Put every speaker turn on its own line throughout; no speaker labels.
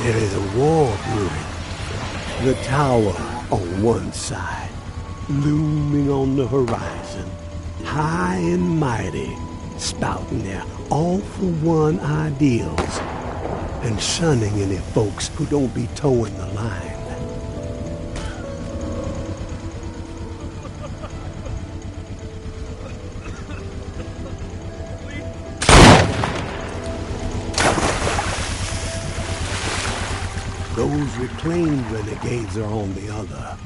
There is a war brewing. The tower on one side, looming on the horizon, high and mighty, spouting their all-for-one ideals and shunning any folks who don't be towing the line. Those reclaimed renegades are on the other,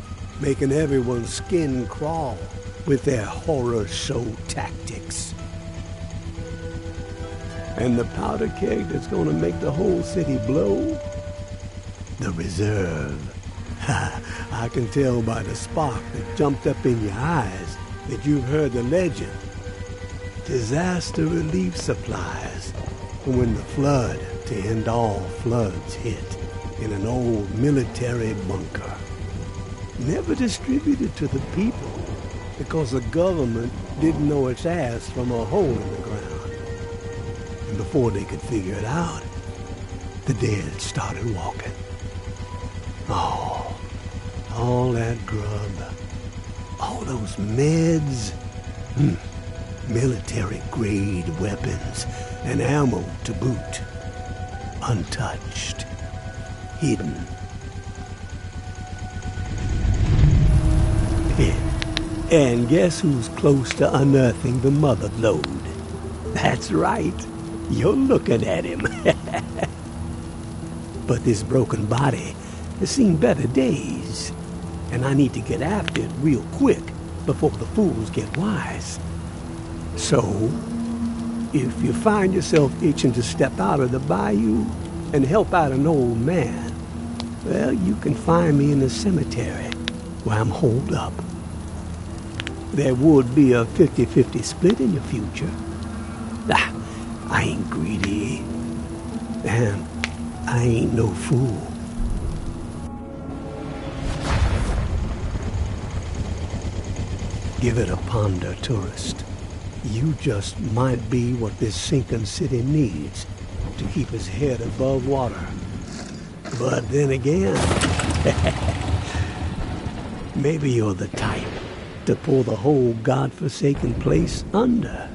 making everyone's skin crawl with their horror show tactics. And the powder keg that's gonna make the whole city blow? The reserve. I can tell by the spark that jumped up in your eyes that you've heard the legend. Disaster relief supplies for when the flood to end all floods hit in an old military bunker. Never distributed to the people because the government didn't know its ass from a hole in the ground. And before they could figure it out, the dead started walking. Oh, all that grub, all those meds, military-grade weapons and ammo to boot, untouched, hidden. And guess who's close to unearthing the mother lode? That's right, you're looking at him. But this broken body has seen better days, and I need to get after it real quick before the fools get wise. So, if you find yourself itching to step out of the bayou and help out an old man, well, you can find me in the cemetery where I'm holed up. There would be a 50-50 split in your future. I ain't greedy, and I ain't no fool. Give it a ponder, tourist. You just might be what this sinking city needs to keep its head above water. But then again, maybe you're the type to pull the whole godforsaken place under.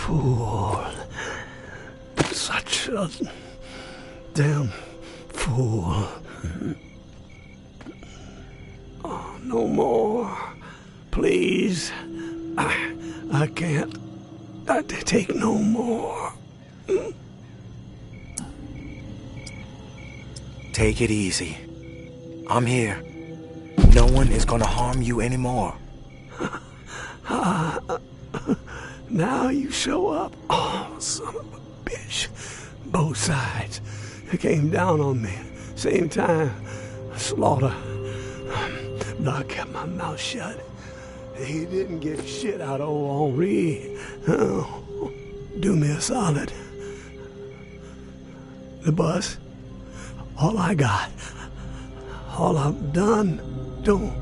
Fool. Such a damn fool. Oh, no more. Please. I can't. I take no more.
Take it easy. I'm here. No one is gonna harm you anymore.
Now you show up. Oh, son of a bitch. Both sides. They came down on me. Same time. Slaughter. But I kept my mouth shut. He didn't get shit out of old Henri. Oh, do me a solid. The bus. All I got. All I've done. Don't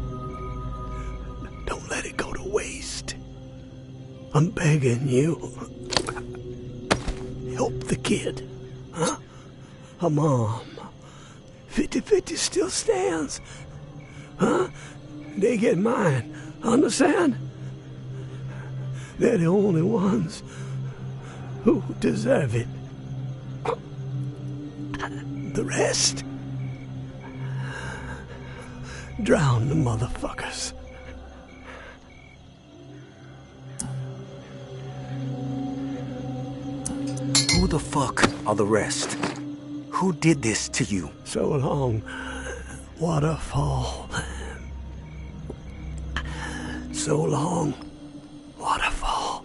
let it go to waste. I'm begging you. Help the kid. Huh? Her mom. 50-50 still stands. Huh? They get mine. Understand? They're the only ones who deserve it. The rest? Drown the motherfuckers.
Who the fuck are the rest? Who did this to you?
So long, waterfall. So long, waterfall.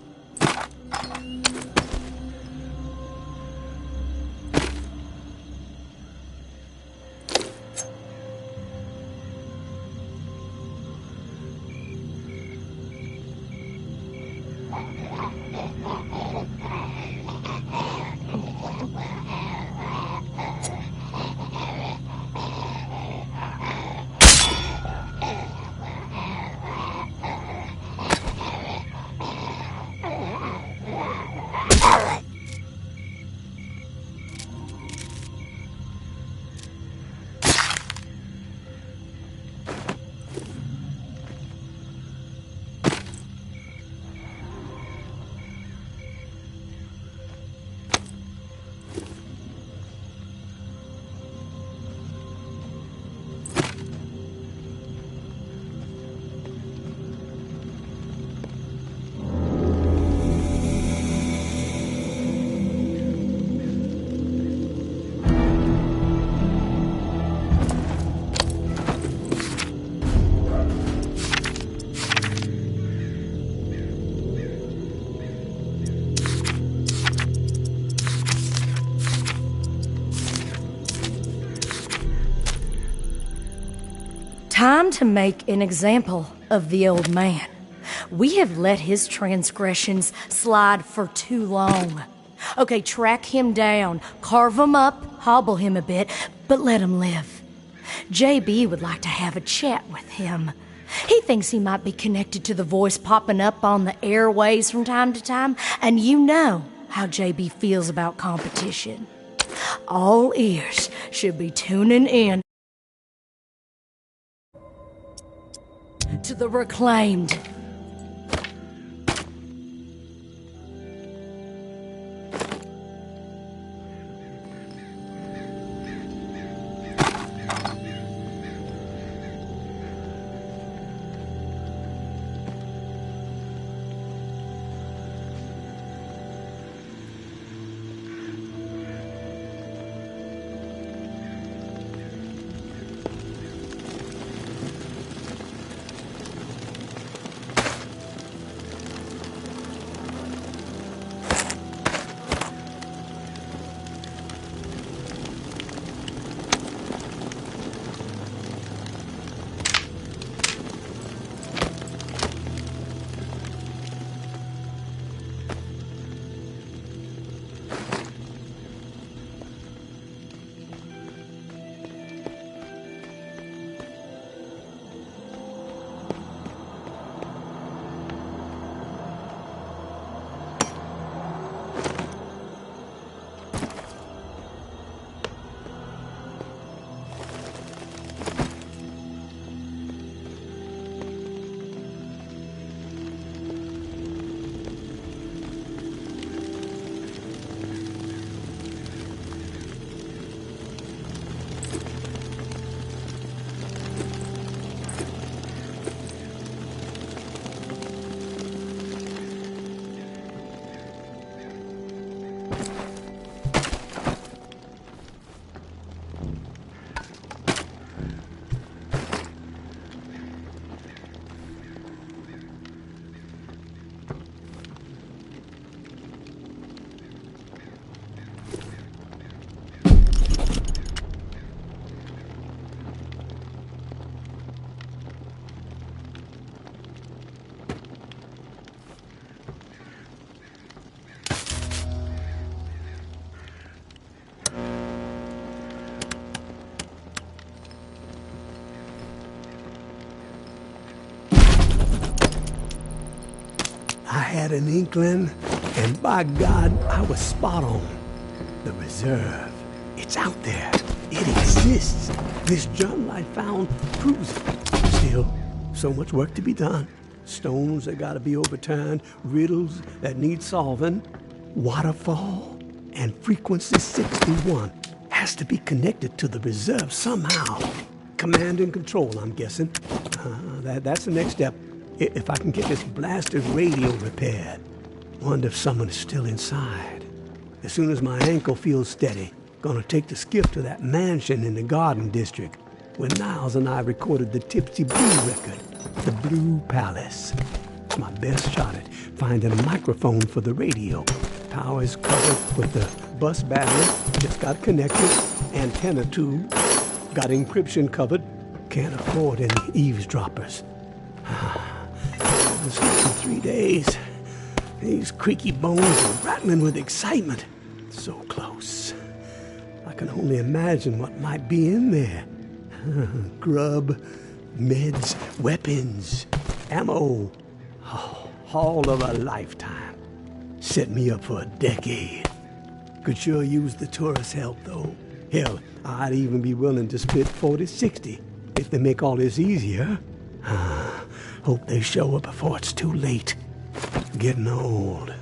Time to make an example of the old man. We have let his transgressions slide for too long. Okay, track him down, carve him up, hobble him a bit, but let him live. JB would like to have a chat with him. He thinks he might be connected to the voice popping up on the airways from time to time, and you know how JB feels about competition. All ears should be tuning in to the reclaimed.
I had an inkling, and by God, I was spot on. The reserve. It's out there. It exists. This journal I found proves it. Still, so much work to be done. Stones that gotta be overturned, riddles that need solving. Waterfall and frequency 61 has to be connected to the reserve somehow. Command and control, I'm guessing. That's the next step. If I can get this blasted radio repaired. Wonder if someone is still inside. As soon as my ankle feels steady, Gonna take the skiff to that mansion in the Garden District where Niles and I recorded the Tipsy Blue record, the Blue Palace. It's my best shot at finding a microphone for the radio. Power's covered with the bus battery, just got connected. Antenna tube, got encryption covered. Can't afford any eavesdroppers. It's been 3 days. These creaky bones are rattling with excitement. So close. I can only imagine what might be in there. Grub, meds, weapons, ammo. Oh, all of a lifetime. Set me up for a decade. Could sure use the tourist help, though. Hell, I'd even be willing to split 40-60 if they make all this easier. Hope they show up before it's too late. Getting old.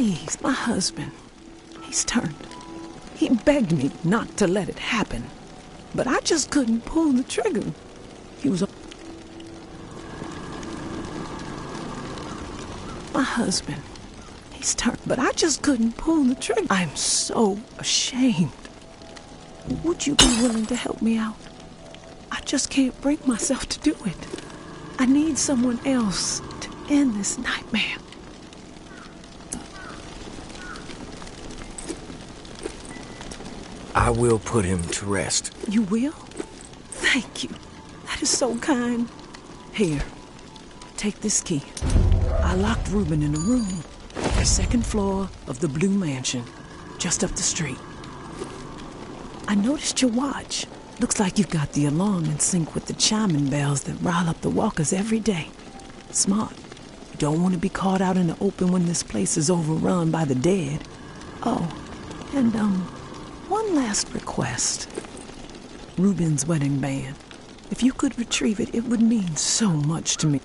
Please, my husband. He's turned. He begged me not to let it happen. But I just couldn't pull the trigger. He was... My husband. He's turned. But I just couldn't pull the trigger. I'm so ashamed. Would you be willing to help me out? I just can't bring myself to do it. I need someone else to end this nightmare.
I will put him to rest.
You will? Thank you. That is so kind. Here, take this key. I locked Reuben in a room, the second floor of the Blue Mansion, just up the street. I noticed your watch. Looks like you've got the alarm in sync with the chiming bells that rile up the walkers every day. Smart. You don't want to be caught out in the open when this place is overrun by the dead. Oh, and one last request. Reuben's wedding band. If you could retrieve it, it would mean so much to me.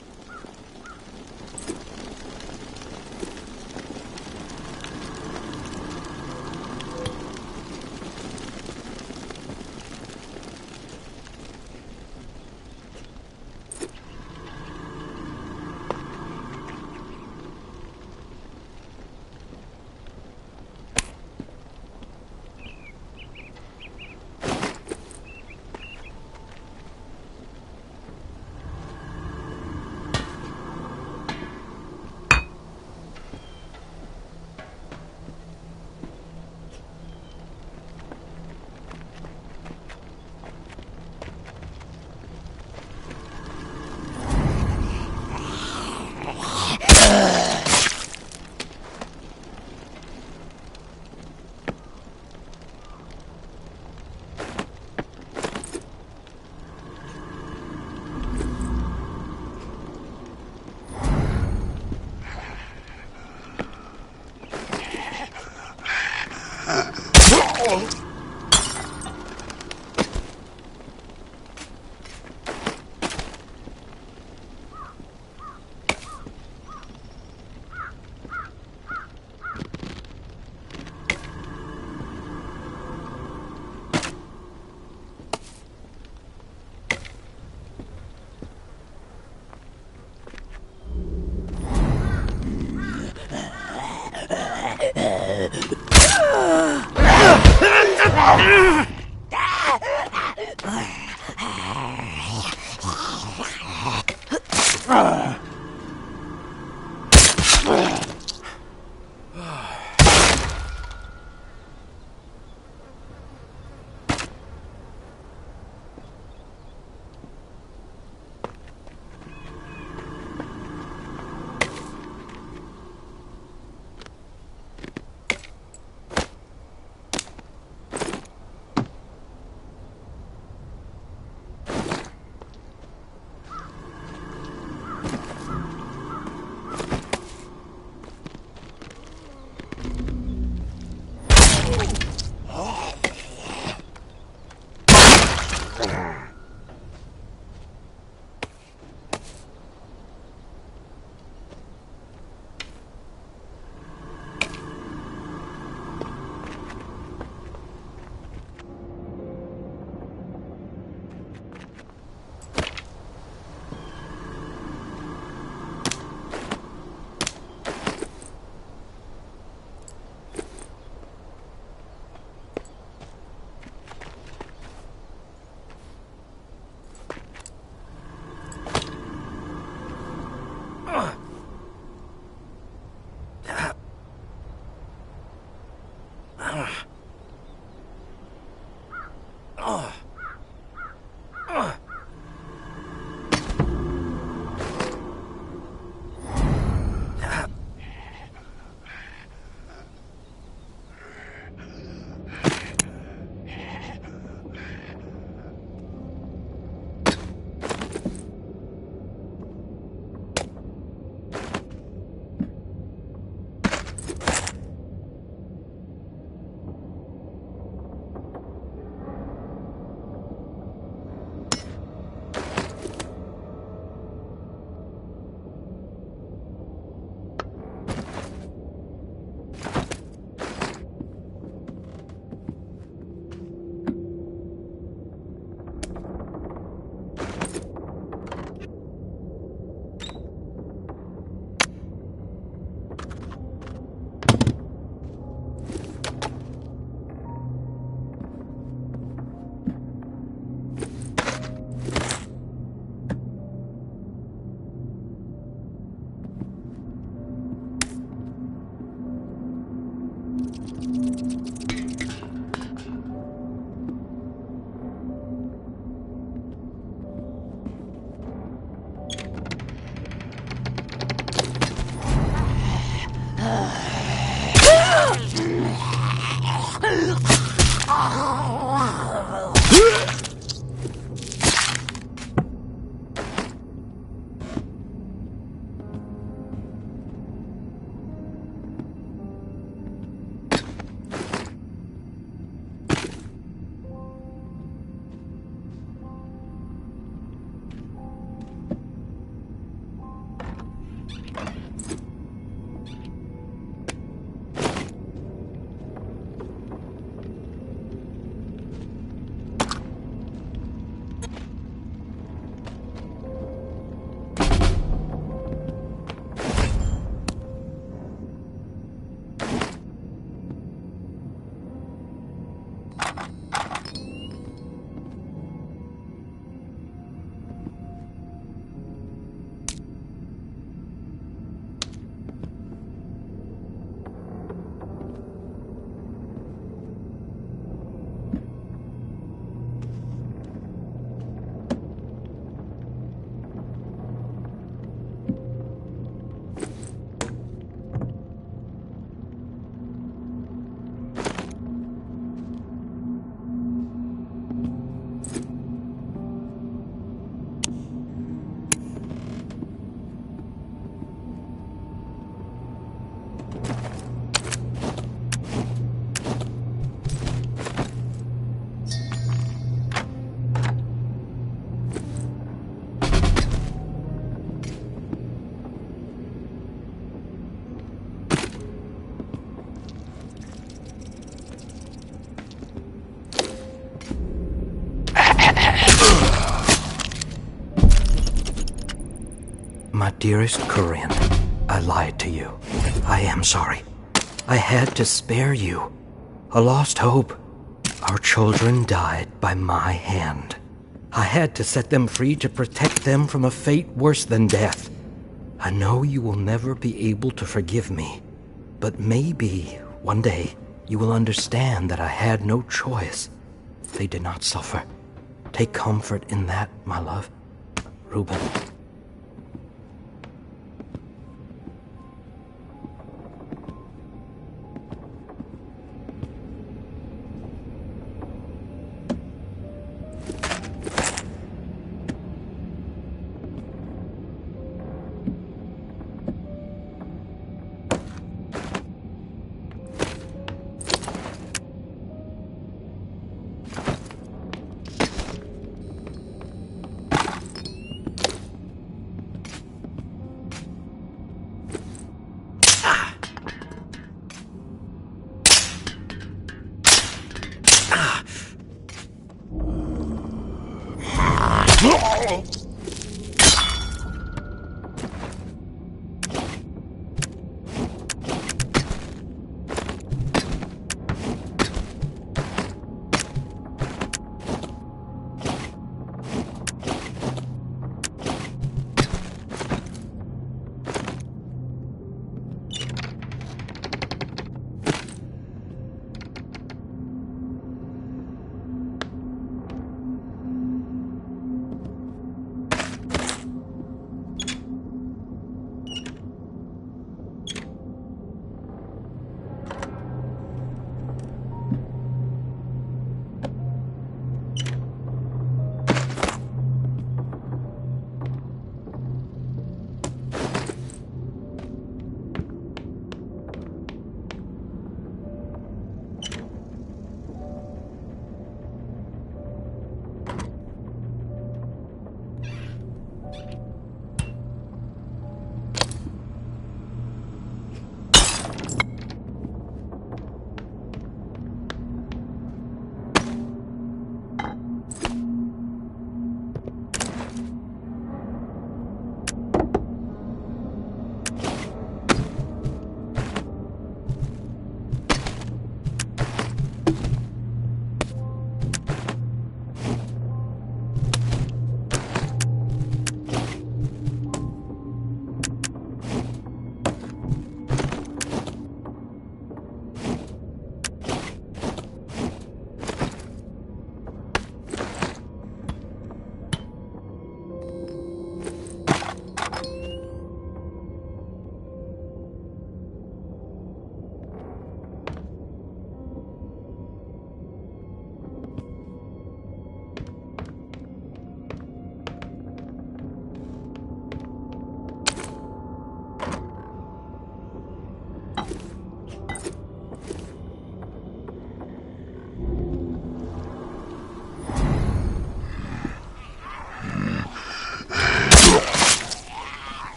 Dearest Corinne, I lied to you. I am sorry. I had to spare you. A lost hope. Our children died by my hand. I had to set them free to protect them from a fate worse than death. I know you will never be able to forgive me, but maybe one day you will understand that I had no choice. They did not suffer. Take comfort in that, my love. Reuben.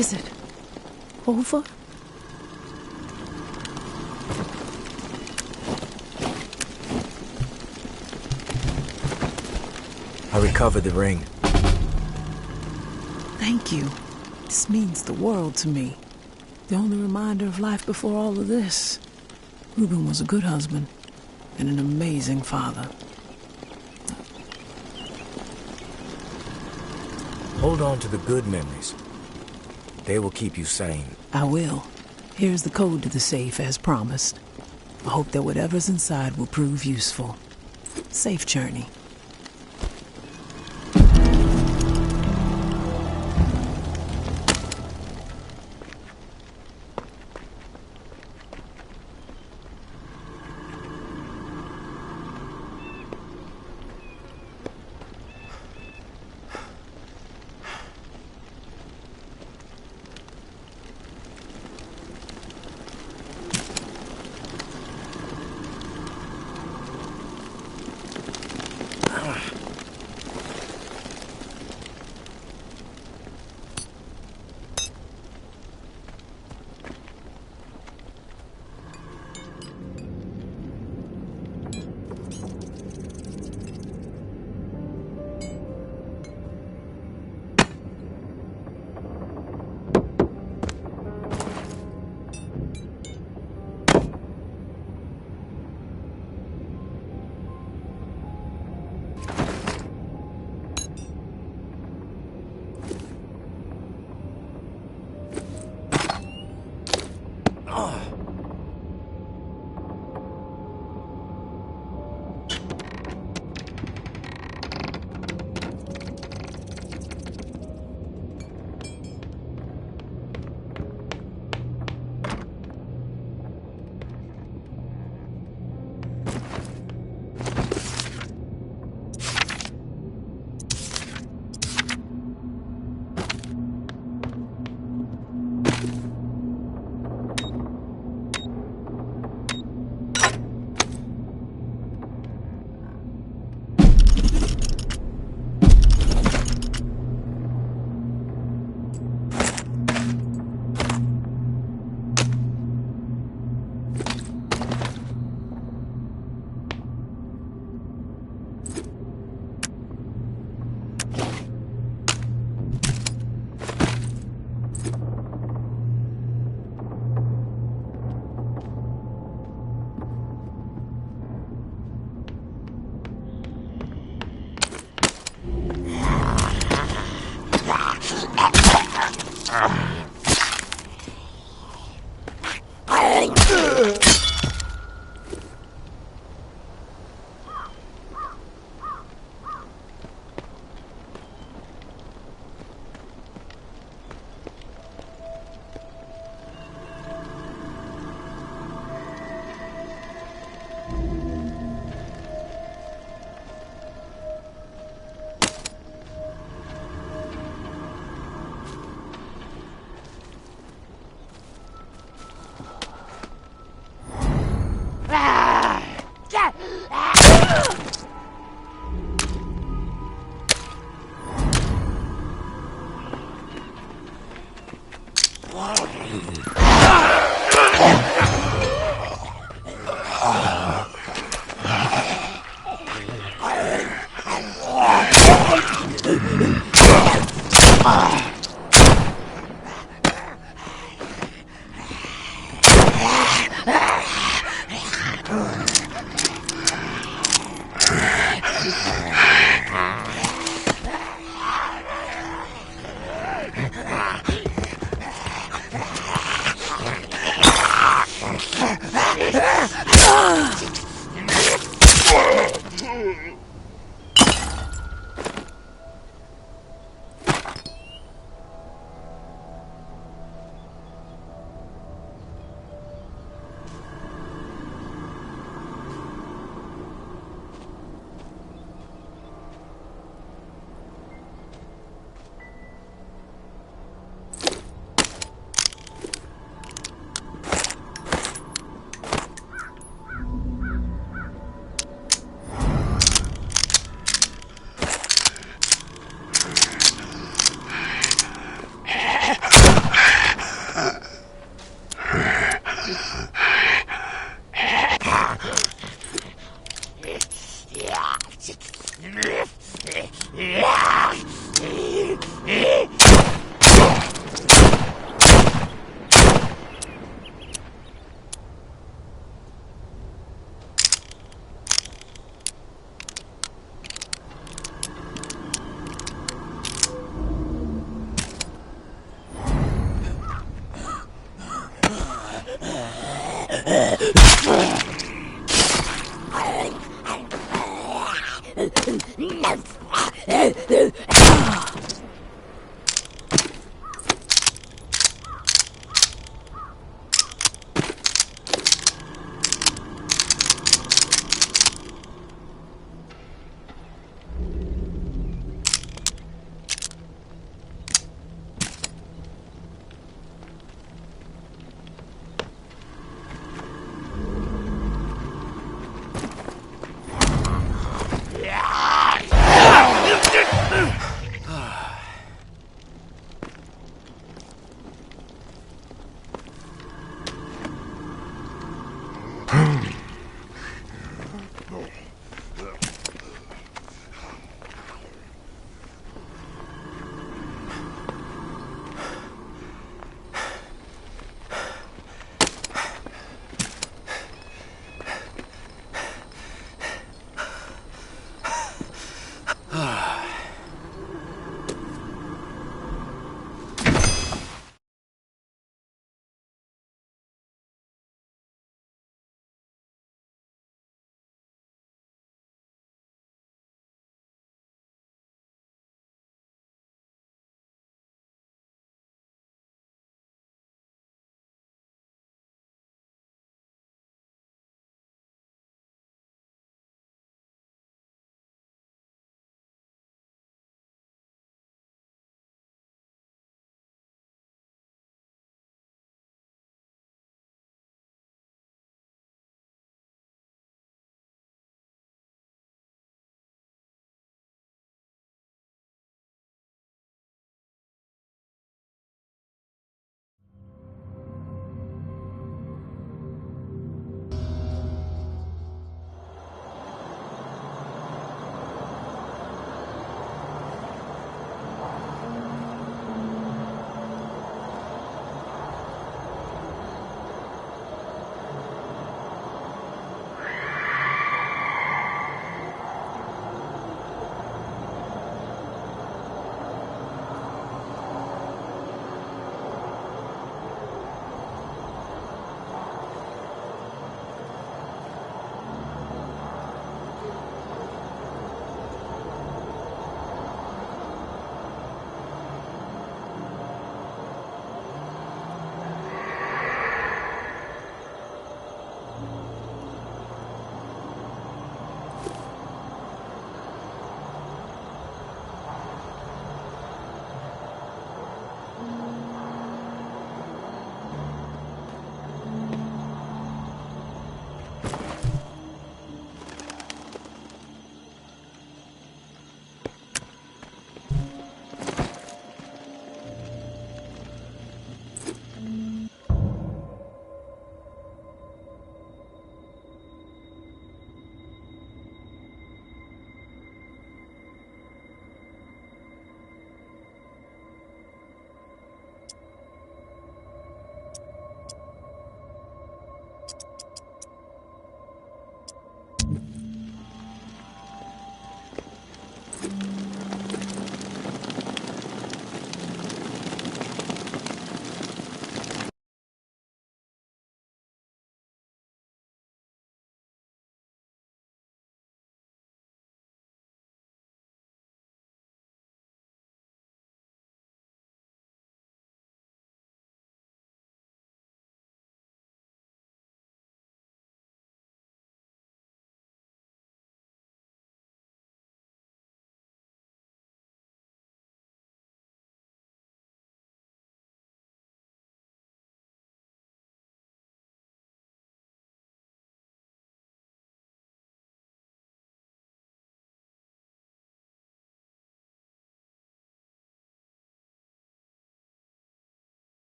Is it over?
I recovered the ring.
Thank you. This means the world to me. The only reminder of life before all of this. Reuben was a good husband and an amazing father.
Hold on to the good memories. They will keep you sane.
I will. Here's the code to the safe as promised. I hope that whatever's inside will prove useful. Safe journey.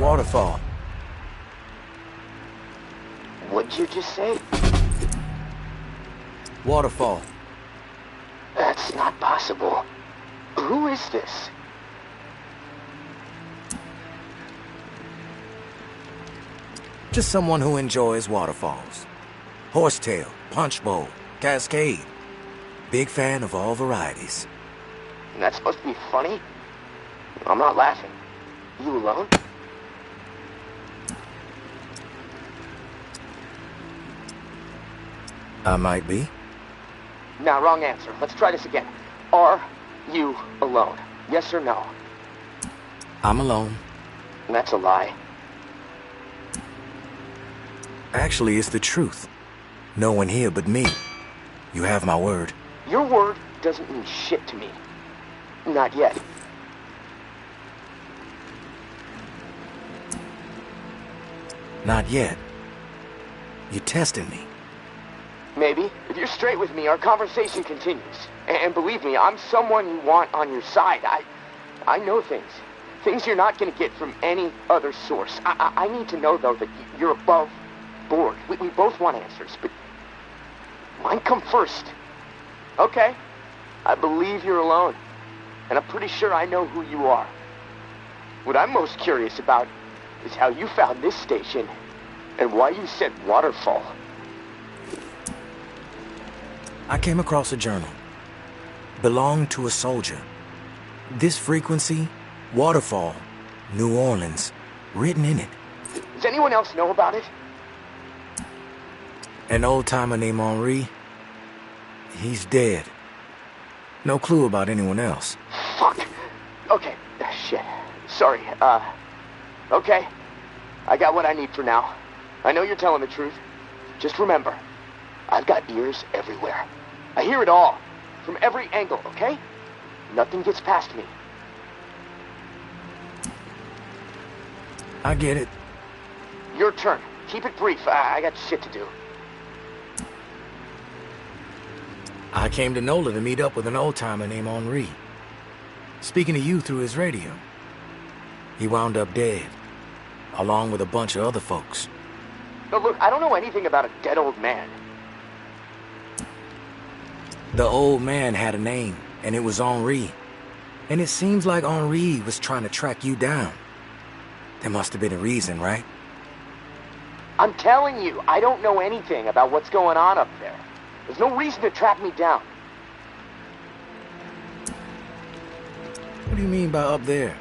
Waterfall.
What'd you just say?
Waterfall.
That's not possible. Who is this?
Just someone who enjoys waterfalls. Horsetail, punch bowl, cascade. Big fan of all varieties.
And that's supposed to be funny? I'm not laughing. You alone?
I might be.
Nah, wrong answer. Let's try this again. Are you alone? Yes or no?
I'm alone.
And that's a lie.
Actually, it's the truth. No one here but me. You have my word.
Your word doesn't mean shit to me. Not yet.
Not yet. You're testing me.
Maybe. If you're straight with me, our conversation continues. And believe me, I'm someone you want on your side. I know things. Things you're not going to get from any other source. I need to know, though, that you're above board. We both want answers, but mine come first. Okay. I believe you're alone. And I'm pretty sure I know who you are. What I'm most curious about is how you found this station and why you said waterfall.
I came across a journal. Belonged to a soldier. This frequency, waterfall, New Orleans, written in it.
Does anyone else know about it?
An old-timer named Henri. He's dead. No clue about anyone else.
Fuck. Okay. Shit. Sorry. Okay. I got what I need for now. I know you're telling the truth. Just remember, I've got ears everywhere. I hear it all. From every angle, okay? Nothing gets past me.
I get it.
Your turn. Keep it brief. I got shit to do.
I came to NOLA to meet up with an old-timer named Henri. Speaking to you through his radio. He wound up dead, along with a bunch of other folks.
No, look, I don't know anything about a dead old man.
The old man had a name, and it was Henri. And it seems like Henri was trying to track you down. There must have been a reason, right?
I'm telling you, I don't know anything about what's going on up there. There's no reason to track me down.
What do you mean by up there?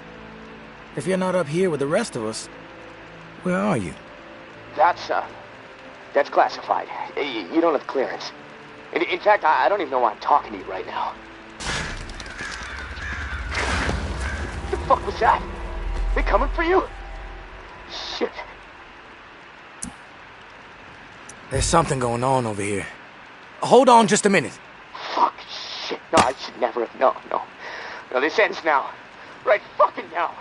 If you're not up here with the rest of us, where are you?
That's classified. You don't have clearance. In fact, I don't even know why I'm talking to you right now. What the fuck was that? They coming for you? Shit.
There's something going on over here. Hold on just a minute.
Fuck, shit. No, I should never have. No. No, this ends now. Right fucking now.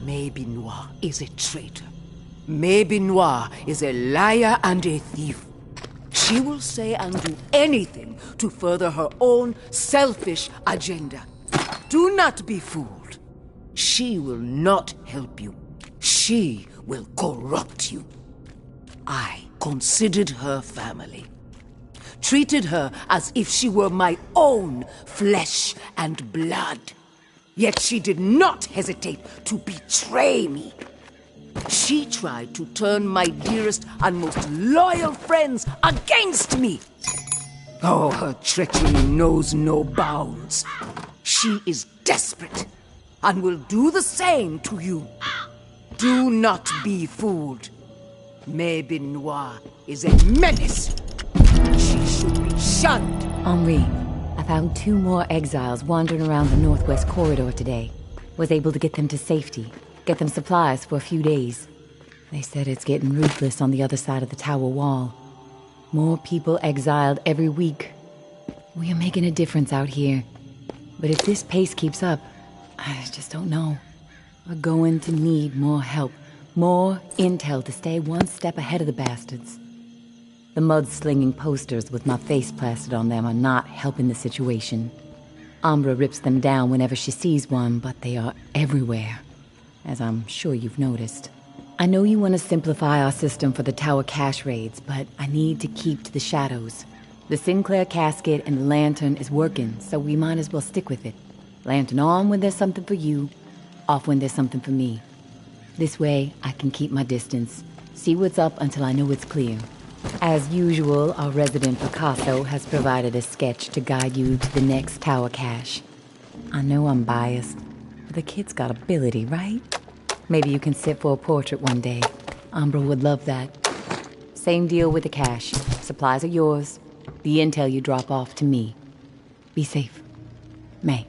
Maybe Noir is a traitor. Maybe Noir is a liar and a thief. She will say and do anything to further her own selfish agenda. Do not be fooled. She will not help you. She will corrupt you. I considered her family. Treated her as if she were my own flesh and blood. Yet she did not hesitate to betray me. She tried to turn my dearest and most loyal friends against me. Oh, her treachery knows no bounds. She is desperate and will do the same to you. Do not be fooled. Maybe Noir is a menace. She should be shunned.
Henri, I found 2 more exiles wandering around the northwest corridor today. Was able to get them to safety, get them supplies for a few days. They said it's getting ruthless on the other side of the tower wall. More people exiled every week. We are making a difference out here. But if this pace keeps up, I just don't know. We're going to need more help, more intel to stay one step ahead of the bastards. The mud-slinging posters with my face plastered on them are not helping the situation. Umbra rips them down whenever she sees one, but they are everywhere, as I'm sure you've noticed. I know you want to simplify our system for the tower cache raids, but I need to keep to the shadows. The Sinclair casket and the lantern is working, so we might as well stick with it. Lantern on when there's something for you, off when there's something for me. This way, I can keep my distance, see what's up until I know it's clear. As usual, our resident Picasso has provided a sketch to guide you to the next tower cache. I know I'm biased, but the kid's got ability, right? Maybe you can sit for a portrait one day. Umbra would love that. Same deal with the cache. Supplies are yours. The intel you drop off to me. Be safe. May.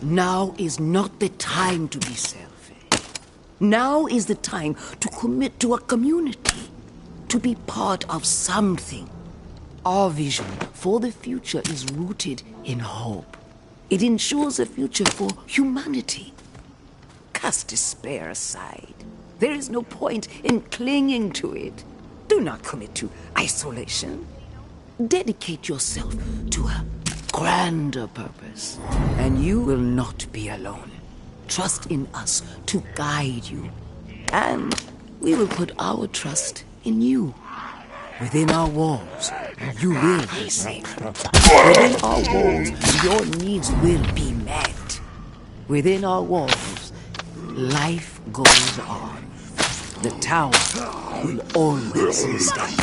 Now is not the time to be selfish. Now is the time to commit to a community, to be part of something. Our vision for the future is rooted in hope. It ensures a future for humanity. Cast despair aside. There is no point in clinging to it. Do not commit to isolation. Dedicate yourself to a grander purpose, and you will not be alone. Trust in us to guide you, and we will put our trust in you. Within our walls, you will be safe. Within our walls, your needs will be met. Within our walls, life goes on. The tower will always stand.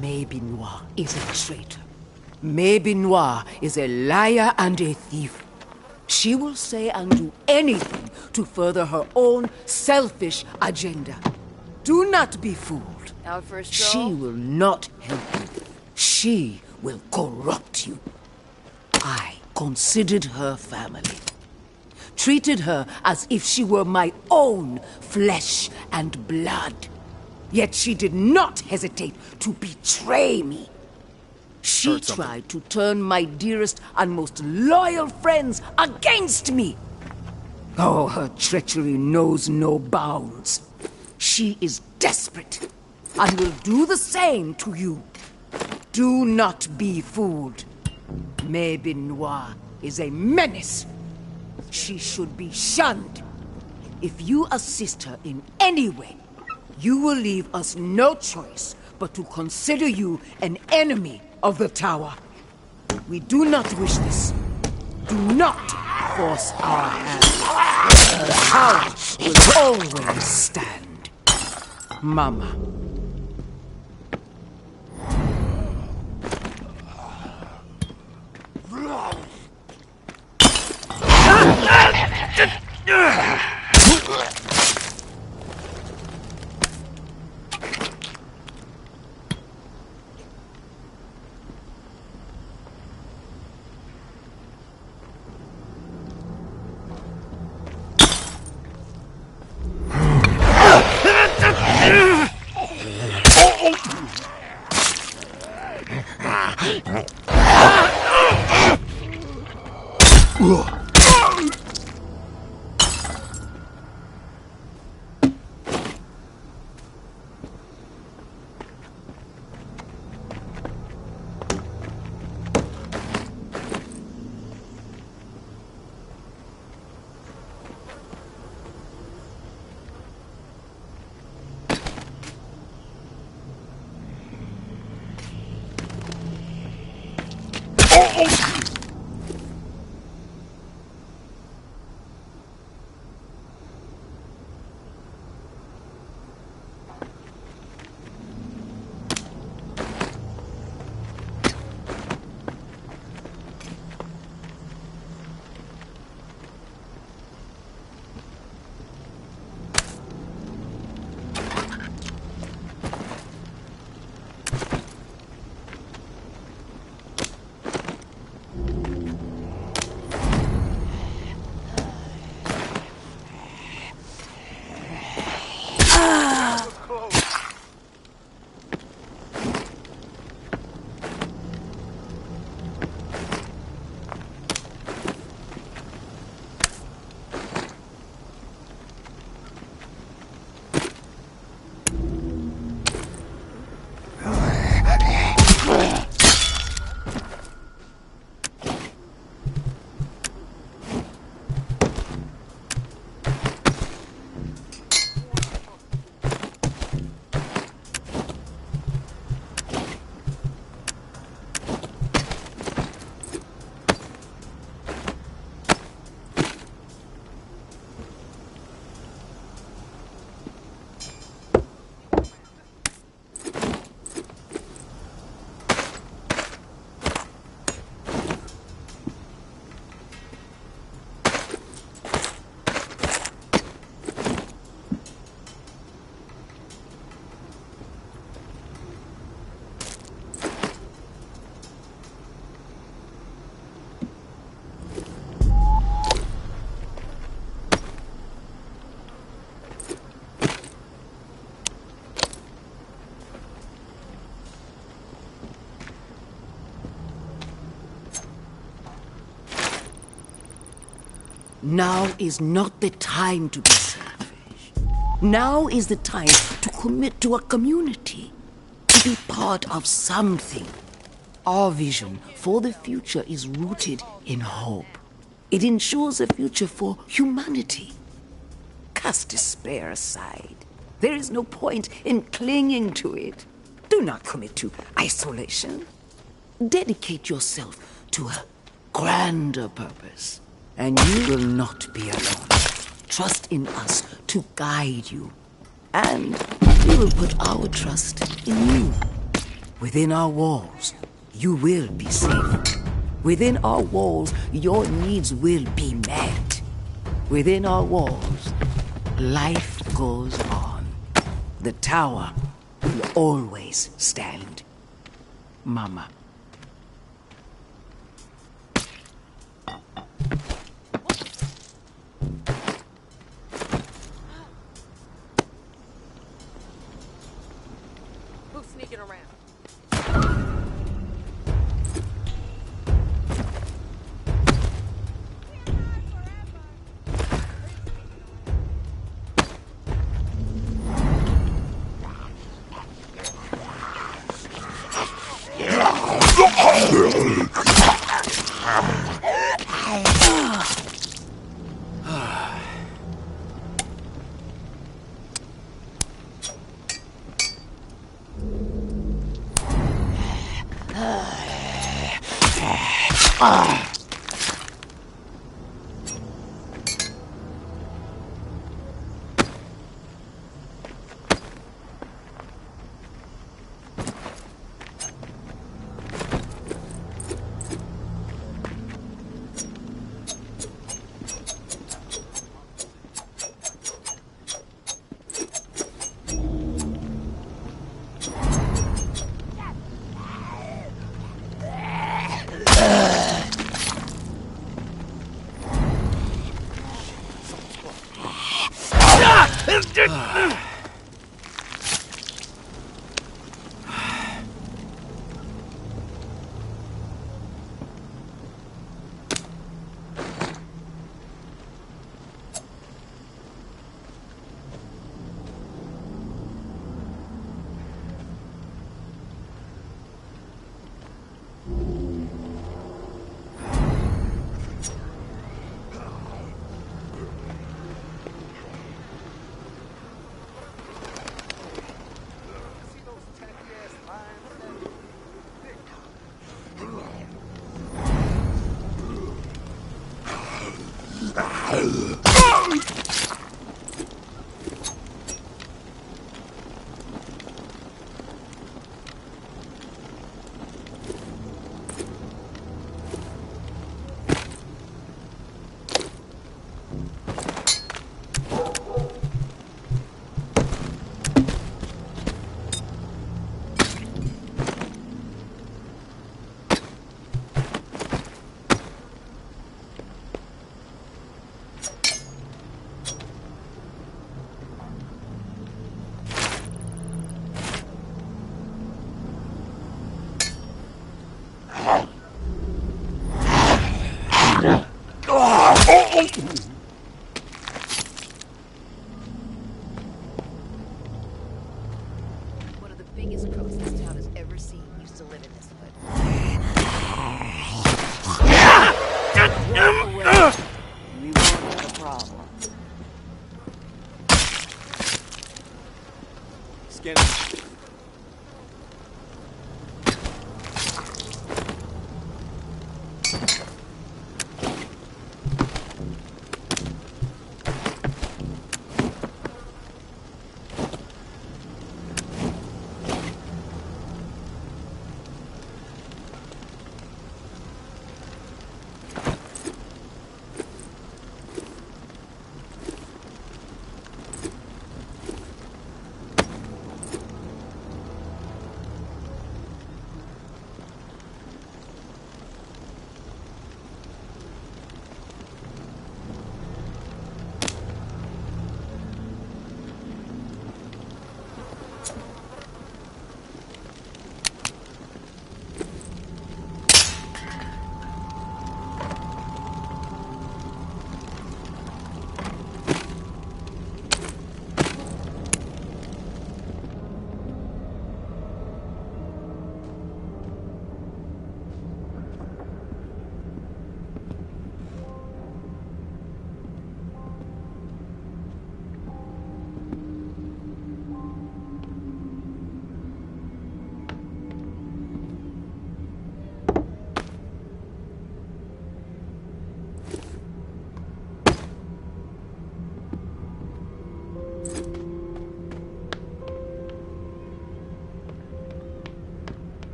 Maybe Noir is a traitor. Maybe Noir is a liar and a thief. She will say and do anything to further her own selfish agenda. Do not be fooled.
Our first
She will not help you. She will corrupt you. I considered her family. Treated her as if she were my own flesh and blood. Yet she did not hesitate to betray me. She tried to turn my dearest and most loyal friends against me. Oh, her treachery knows no bounds. She is desperate and will do the same to you. Do not be fooled. Maybe Noir is a menace. She should be shunned. If you assist her in any way, you will leave us no choice but to consider you an enemy of the tower. We do not wish this. Do not force our hand. The tower will always stand. Mama. Now is not the time to be selfish. Now is the time to commit to a community, to be part of something. Our vision for the future is rooted in hope. It ensures a future for humanity. Cast despair aside. There is no point in clinging to it. Do not commit to isolation. Dedicate yourself to a grander purpose, and you will not be alone. Trust in us to guide you, and we will put our trust in you. Within our walls, you will be safe. Within our walls, your needs will be met. Within our walls, life goes on. The tower will always stand. Mama.
Who's sneaking around? One of the biggest crooks this town has ever seen used to live in this hood. Walk away. We won't have a problem.
Scan it.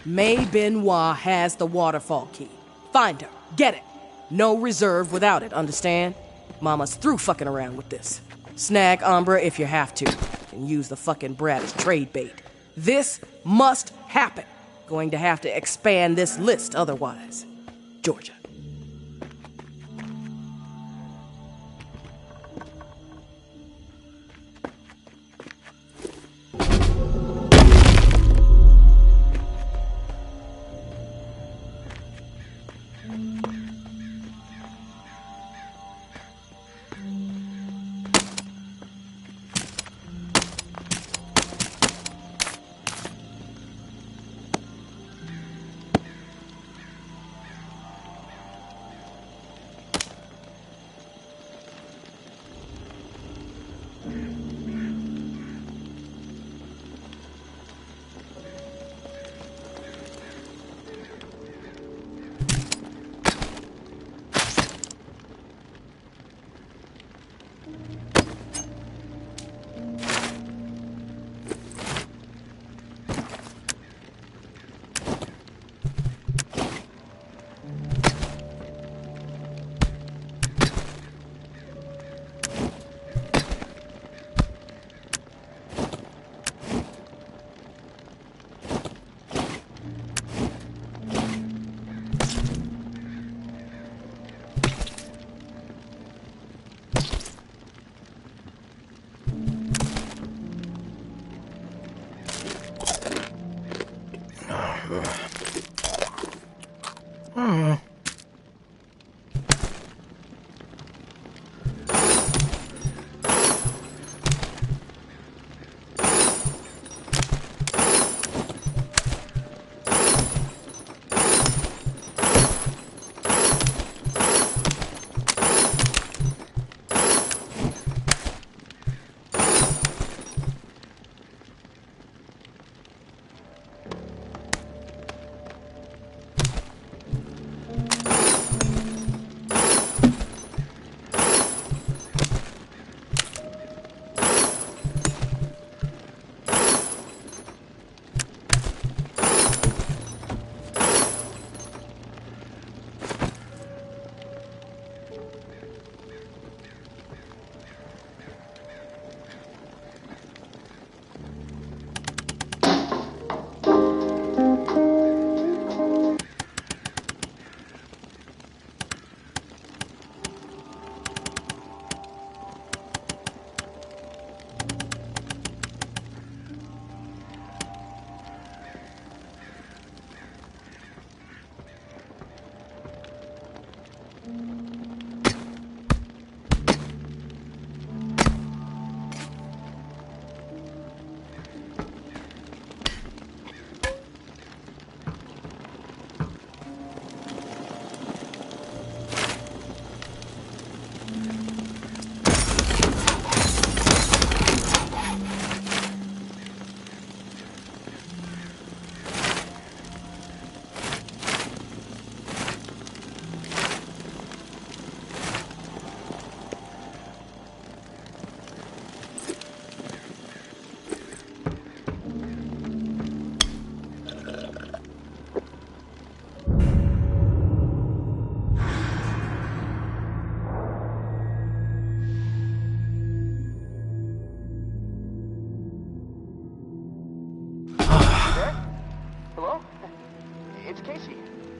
May Benoit has the waterfall key. Find her. Get it. No reserve without it, understand? Mama's through fucking around with this. Snag Umbra if you have to, and use the fucking brat as trade bait. This must happen. Going to have to expand this list otherwise. Georgia.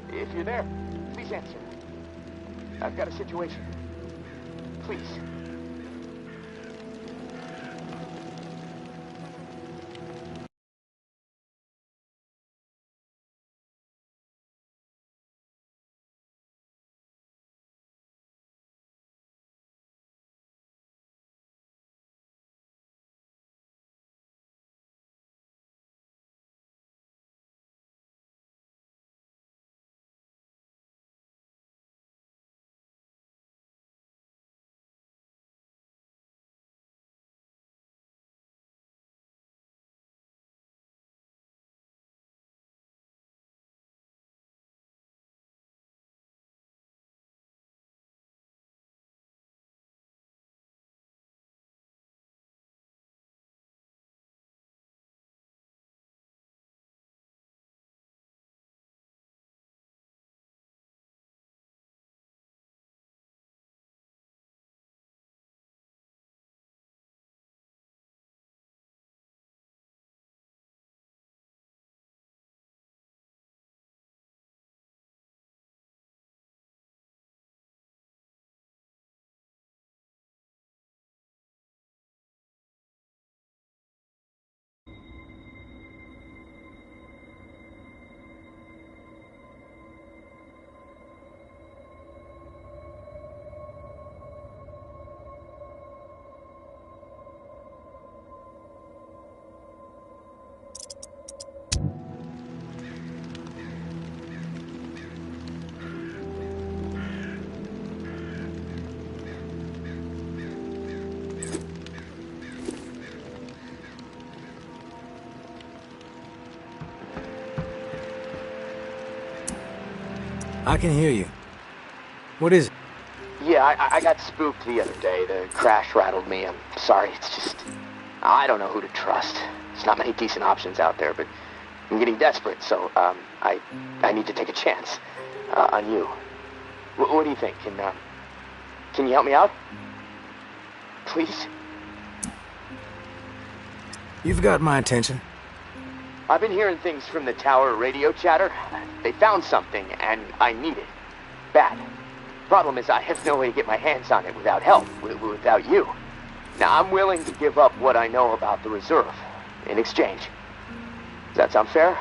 If you're there, please answer. I've got a situation. Please.
I can hear you. What is it?
Yeah, I got spooked the other day. The crash rattled me. I'm sorry. It's just... I don't know who to trust. There's not many decent options out there, but I'm getting desperate, so I need to take a chance on you. What do you think? Can you help me out? Please?
You've got my attention.
I've been hearing things from the tower radio chatter. They found something, and I need it. Bad. Problem is, I have no way to get my hands on it without help, without you. Now, I'm willing to give up what I know about the reserve in exchange. Does that sound fair?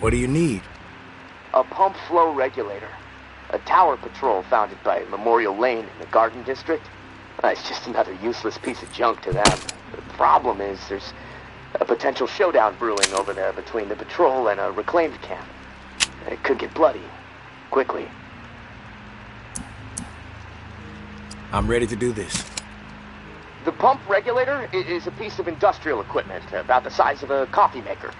What do you need?
A pump flow regulator. A tower patrol founded by Memorial Lane in the Garden District. It's just another useless piece of junk to them. The problem is there's a potential showdown brewing over there between the patrol and a reclaimed camp. It could get bloody. Quickly.
I'm ready to do this.
The pump regulator is a piece of industrial equipment about the size of a coffee maker.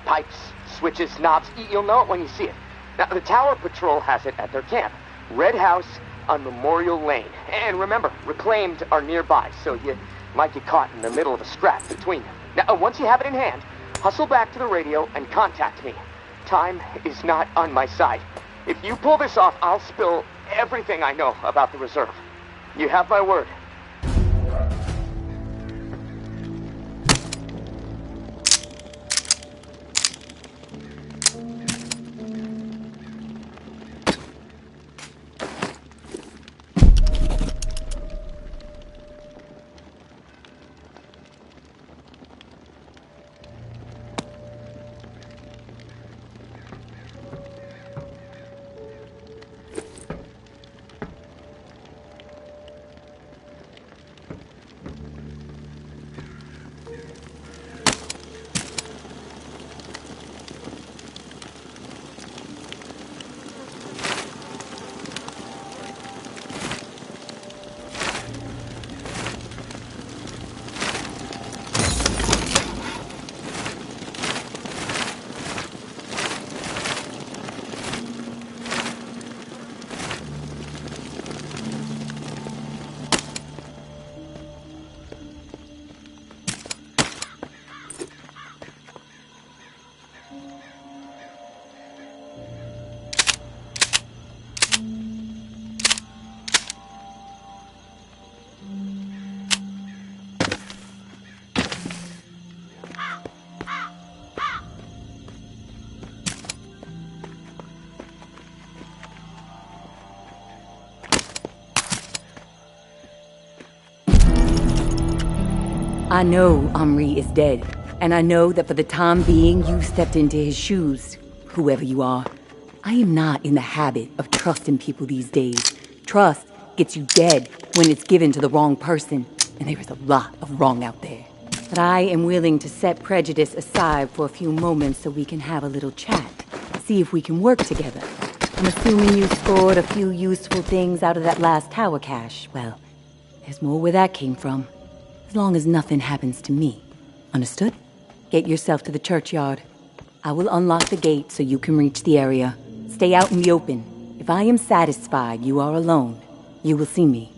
Pipes, switches, knobs. You'll know it when you see it. Now, the Tower Patrol has it at their camp. Red House on Memorial Lane. And remember, reclaimed are nearby, so you might get caught in the middle of a scrap between them. Now, once you have it in hand, hustle back to the radio and contact me. Time is not on my side. If you pull this off, I'll spill everything I know about the reserve. You have my word.
I know Henri is dead, and I know that for the time being you stepped into his shoes, whoever you are. I am not in the habit of trusting people these days. Trust gets you dead when it's given to the wrong person, and there is a lot of wrong out there. But I am willing to set prejudice aside for a few moments so we can have a little chat, see if we can work together. I'm assuming you scored a few useful things out of that last tower cache. Well, there's more where that came from. As long as nothing happens to me. Understood? Get yourself to the churchyard. I will unlock the gate so you can reach the area. Stay out in the open. If I am satisfied you are alone, you will see me.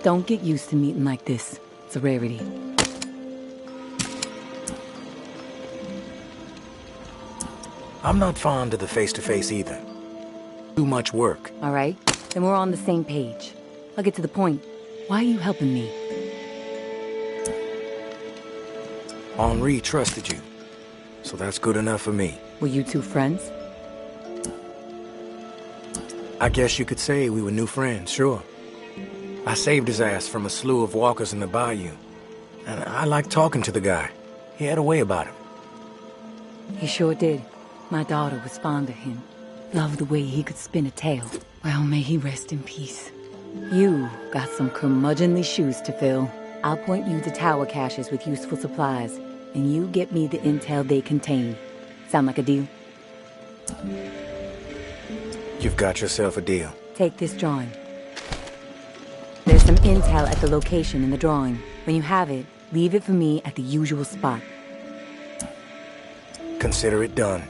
Don't get used to meeting like this. It's a rarity.
I'm not fond of the face-to-face either. Too much work.
All right, then we're on the same page. I'll get to the point. Why are you helping me?
Henri trusted you, so that's good enough for me.
Were you two friends?
I guess you could say we were new friends, sure. I saved his ass from a slew of walkers in the bayou, and I liked talking to the guy. He had a way about him.
He sure did. My daughter was fond of him. Loved the way he could spin a tale. Well, may he rest in peace. You got some curmudgeonly shoes to fill. I'll point you to tower caches with useful supplies, and you get me the intel they contain. Sound like a deal?
You've got yourself a deal.
Take this drawing. There's some intel at the location in the drawing. When you have it, leave it for me at the usual spot.
Consider it done.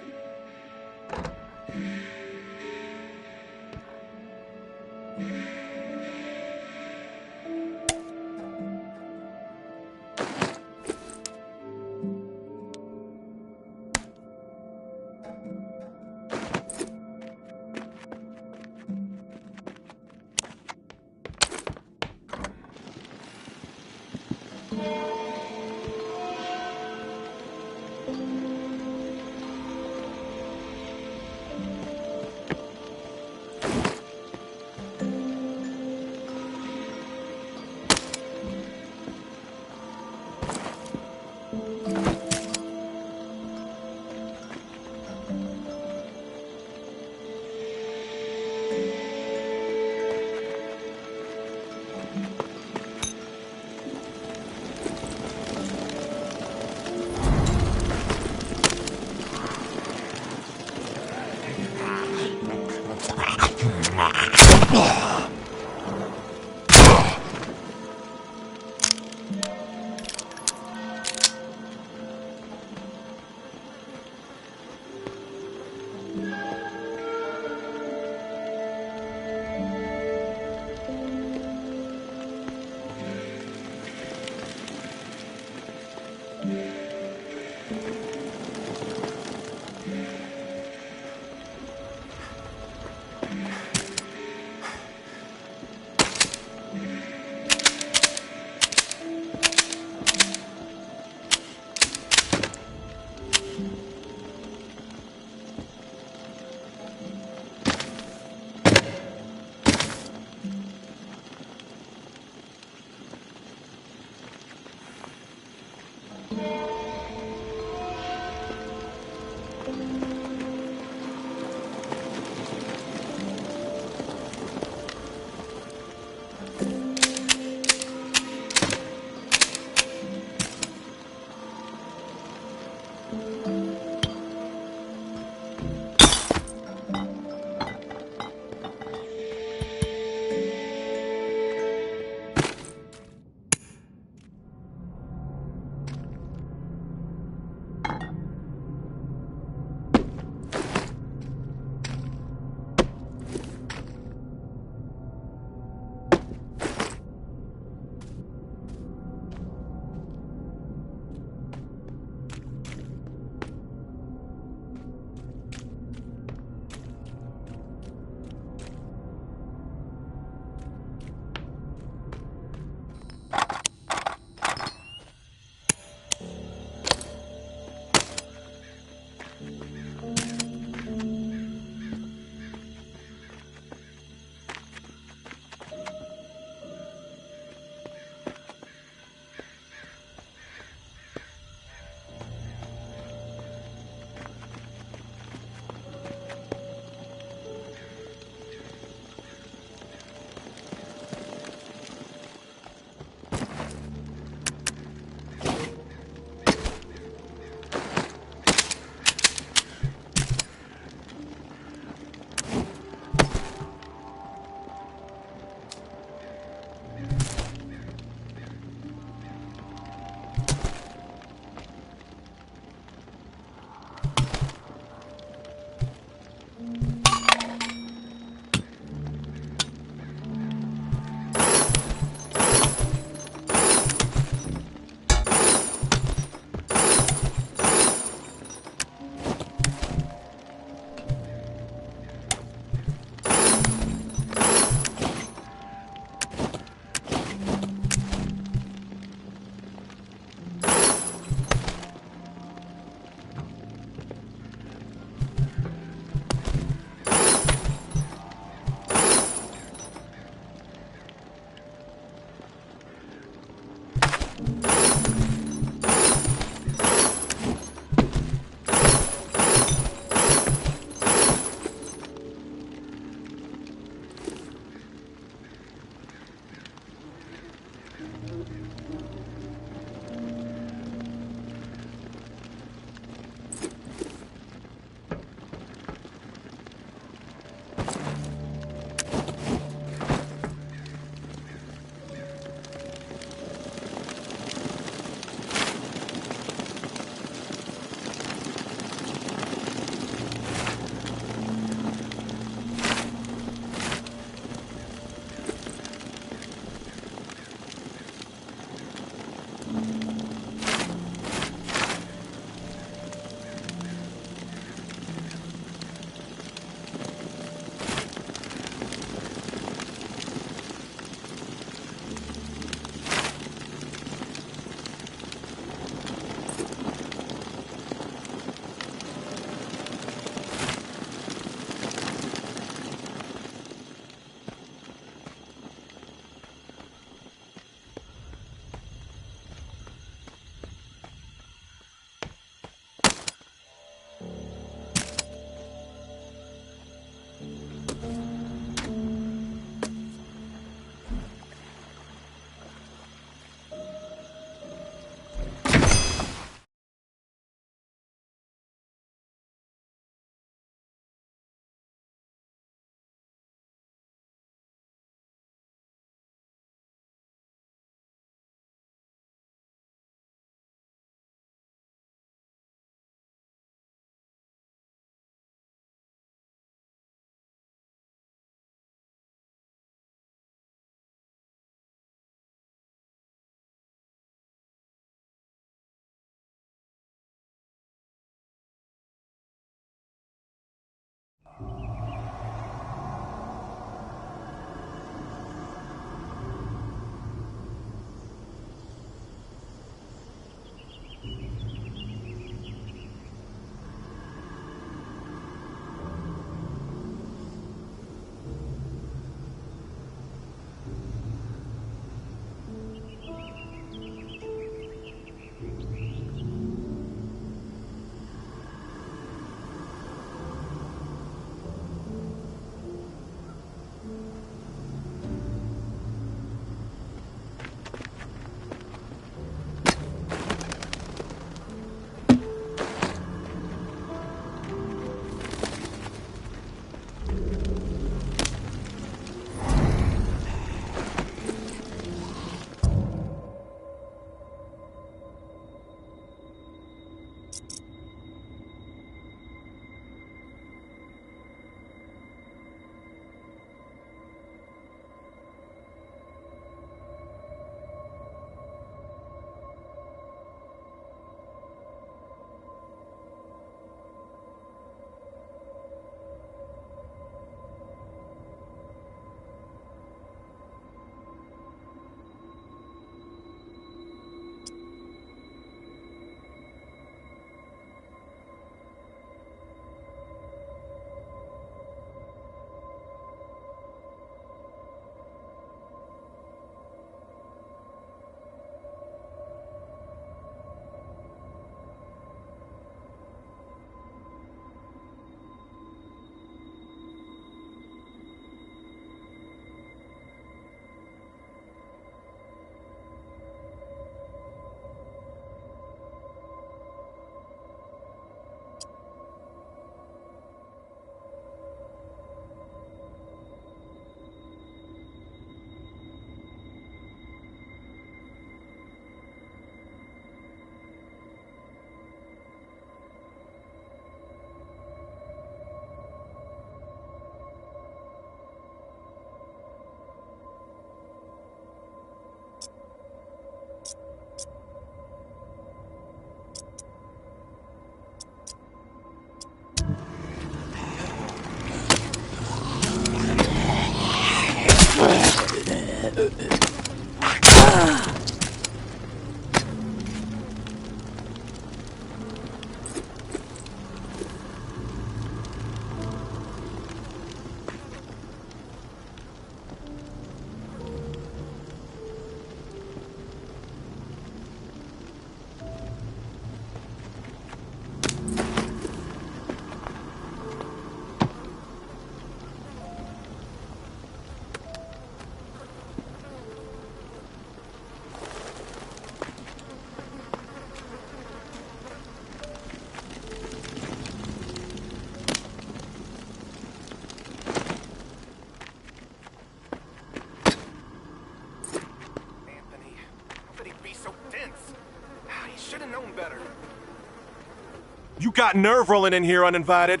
You got nerve rolling in here uninvited.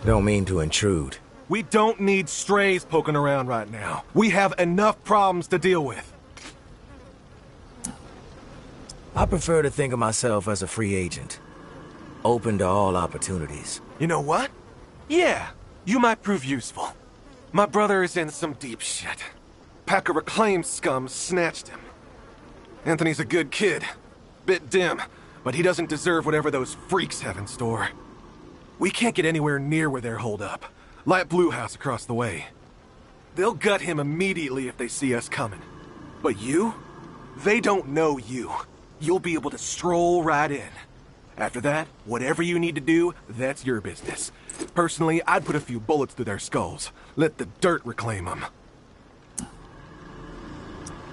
Don't mean to intrude.
We don't need strays poking around right now. We have enough problems to deal with.
I prefer to think of myself as a free agent. Open to all opportunities.
You know what? Yeah, you might prove useful. My brother is in some deep shit. Pack of reclaimed scum snatched him. Anthony's a good kid. Bit dim, but he doesn't deserve whatever those freaks have in store. We can't get anywhere near where they're holed up. Light Blue House across the way. They'll gut him immediately if they see us coming. But you? They don't know you. You'll be able to stroll right in. After that, whatever you need to do, that's your business. Personally, I'd put a few bullets through their skulls. Let the dirt reclaim them.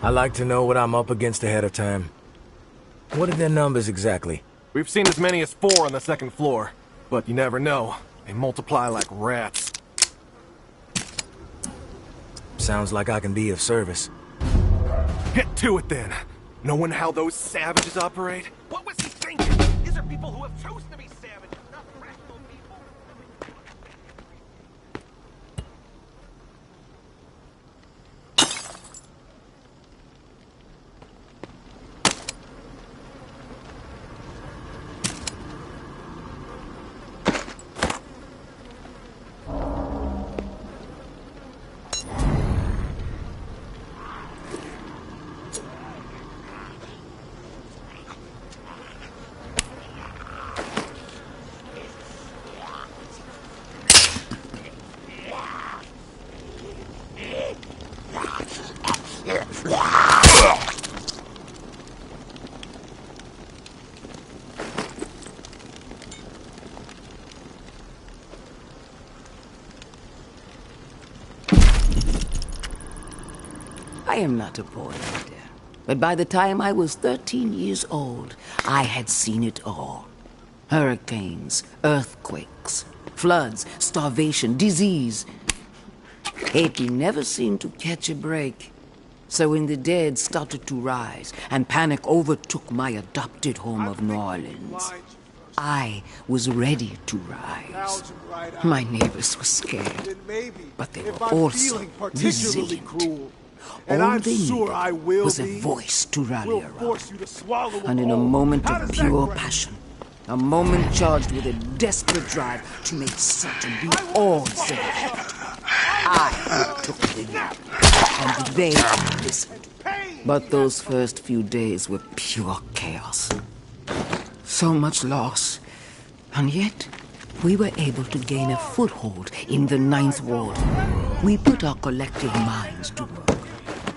I like to know what I'm up against ahead of time. What are their numbers exactly?
We've seen as many as 4 on the second floor. But you never know. They multiply like rats.
Sounds like I can be of service.
Get to it then. Knowing how those savages operate? What was he thinking? These are people who have chosen to be savages, not rational people.
I am not a boy, dear. But by the time I was 13 years old, I had seen it all. Hurricanes, earthquakes, floods, starvation, disease. Haiti never seemed to catch a break. So when the dead started to rise and panic overtook my adopted home of New Orleans, I was ready to rise. My neighbors were scared, but they were also resilient. All they needed was a voice to rally around. And in a moment of pure passion, a moment charged with a desperate drive to make certain we all said it, I took the lead, and they listened. But those first few days were pure chaos. So much loss, and yet we were able to gain a foothold in the Ninth Ward. We put our collective minds to work.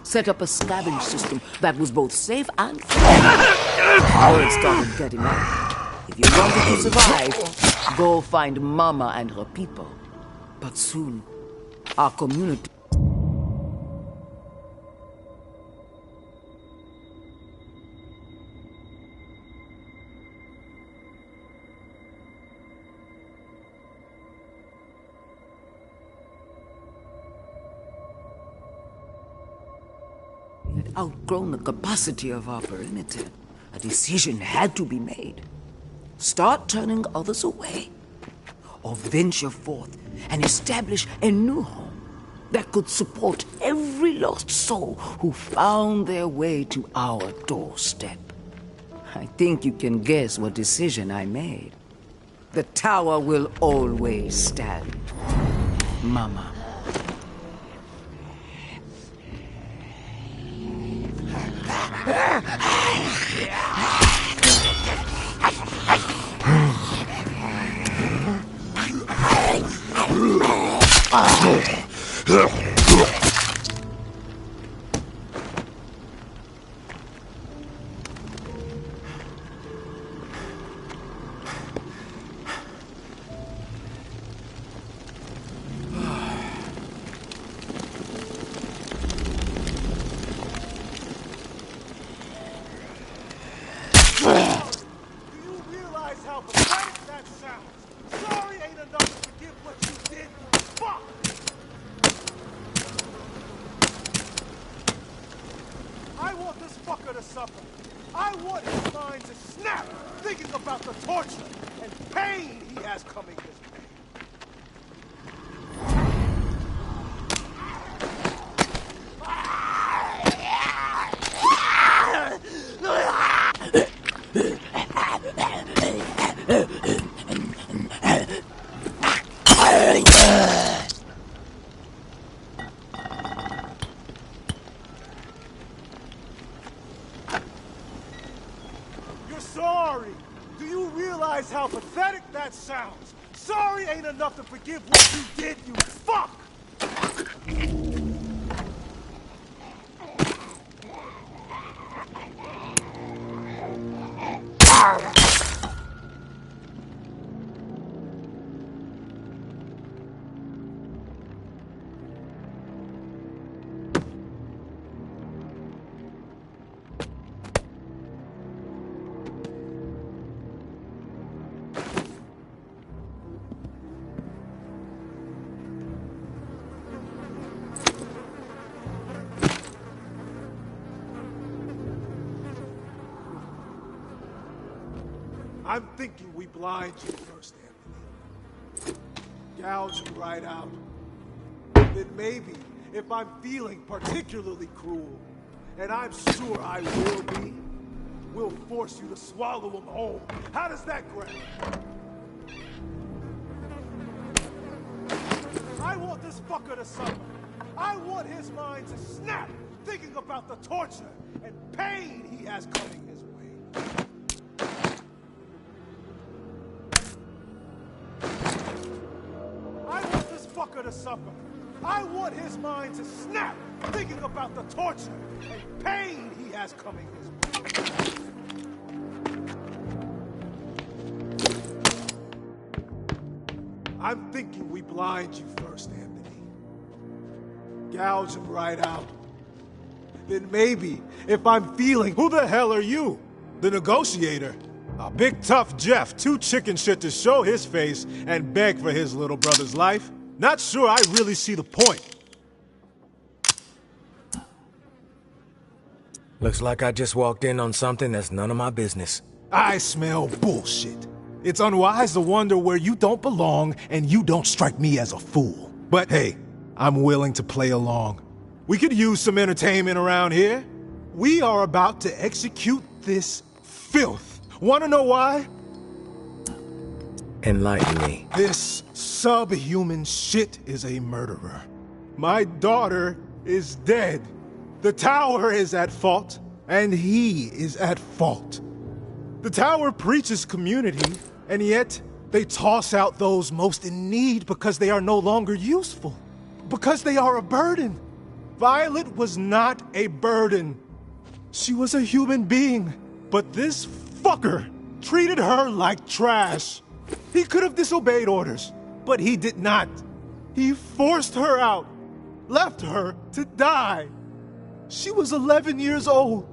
Set up a scavenge system that was both safe and fair. Word started getting out. If you wanted to survive, go find Mama and her people. But soon, our community... had outgrown the capacity of our perimeter. A decision had to be made. Start turning others away, or venture forth and establish a new home that could support every lost soul who found their way to our doorstep. I think you can guess what decision I made. The tower will always stand. Mama,
How pathetic that sounds! Sorry ain't enough to forgive what you did! Fuck! I want this fucker to suffer. I want his mind to snap, thinking about the torture and pain he has coming his way. You're sorry! Do you realize how pathetic that sounds? Sorry ain't enough to forgive what you did, you fuck! I'm thinking we blind you first, Anthony. Gouge you right out. Then maybe, if I'm feeling particularly cruel, and I'm sure I will be, we'll force you to swallow them whole. How does that grab? I want this fucker to suffer. I want his mind to snap, thinking about the torture and pain he has coming his way. I want this fucker to suffer. I want his mind to snap, thinking about the torture and pain he has coming his way. I'm thinking we blind you first, Anthony. Gouge him right out. Then maybe, if I'm feeling... Who the hell are you? The negotiator? A big tough Jeff, too chicken shit to show his face and beg for his little brother's life. Not sure I really see the point.
Looks like I just walked in on something that's none of my business.
I smell bullshit. It's unwise to wonder where you don't belong, and you don't strike me as a fool. But hey, I'm willing to play along. We could use some entertainment around here. We are about to execute this filth. Want to know why?
Enlighten me.
This subhuman shit is a murderer. My daughter is dead. The tower is at fault, and he is at fault. The tower preaches community, and yet they toss out those most in need because they are no longer useful. Because they are a burden. Violet was not a burden. She was a human being, but this fucker treated her like trash. He could have disobeyed orders, but he did not. He forced her out, left her to die. She was 11 years old.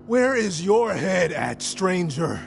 Where is your head at, stranger?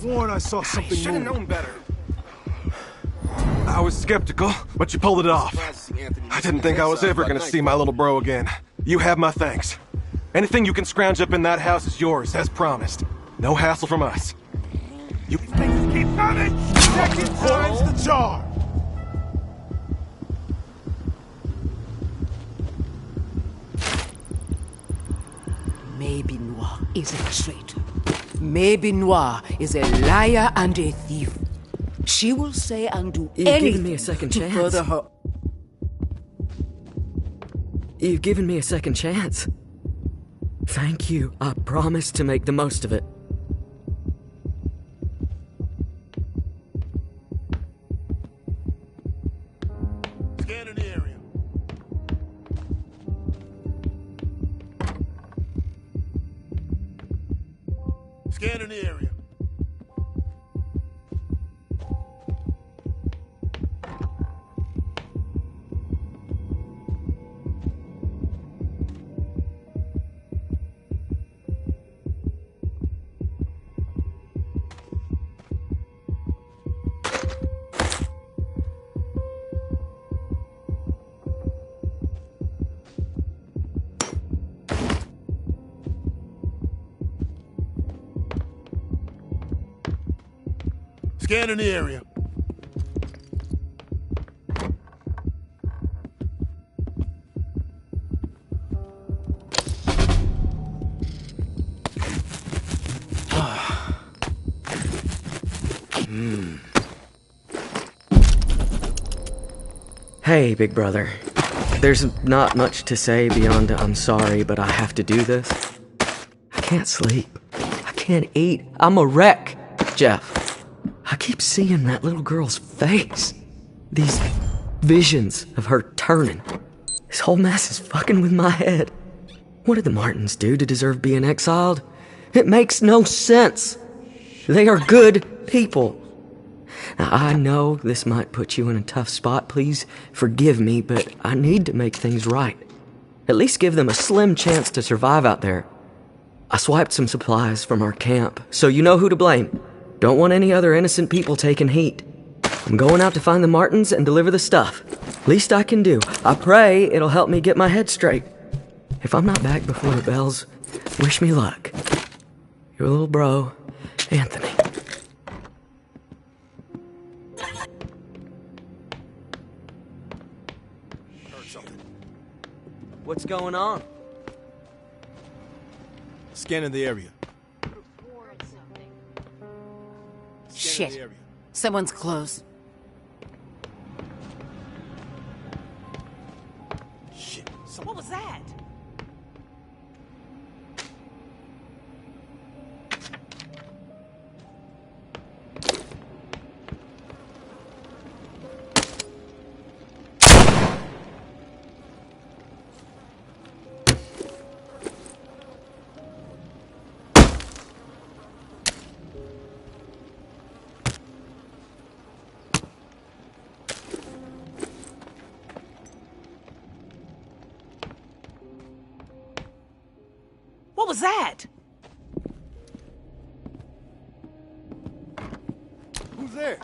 sworn I saw something
Should have
move.
known better. I was skeptical, but you pulled it off. I didn't think I was ever gonna see my little bro again. You have my thanks. Anything you can scrounge up in that house is yours, as promised. No hassle from us. You things keep coming!
Second time's the charm!
Maybe Noir is a traitor. Maybe Noir is a liar and a thief. She will say and do
You've
anything
given me a second
to
chance.
further her.
You've given me a second chance. Thank you. I promise to make the most of it.
Scanning the area. Scanning the area. Scanning the area.
Hey, big brother. There's not much to say beyond I'm sorry, but I have to do this. I can't sleep. I can't eat. I'm a wreck, Jeff. I keep seeing that little girl's face. These visions of her turning. This whole mess is fucking with my head. What did the Martins do to deserve being exiled? It makes no sense. They are good people. Now, I know this might put you in a tough spot. Please forgive me, but I need to make things right. At least give them a slim chance to survive out there. I swiped some supplies from our camp, so you know who to blame. Don't want any other innocent people taking heat. I'm going out to find the Martins and deliver the stuff. Least I can do. I pray it'll help me get my head straight. If I'm not back before the bells, wish me luck. Your little bro, Anthony. What's going on?
Scanning the area. Scanning
Shit.
the area.
Someone's close.
Shit.
What was that? What was that?
Who's there?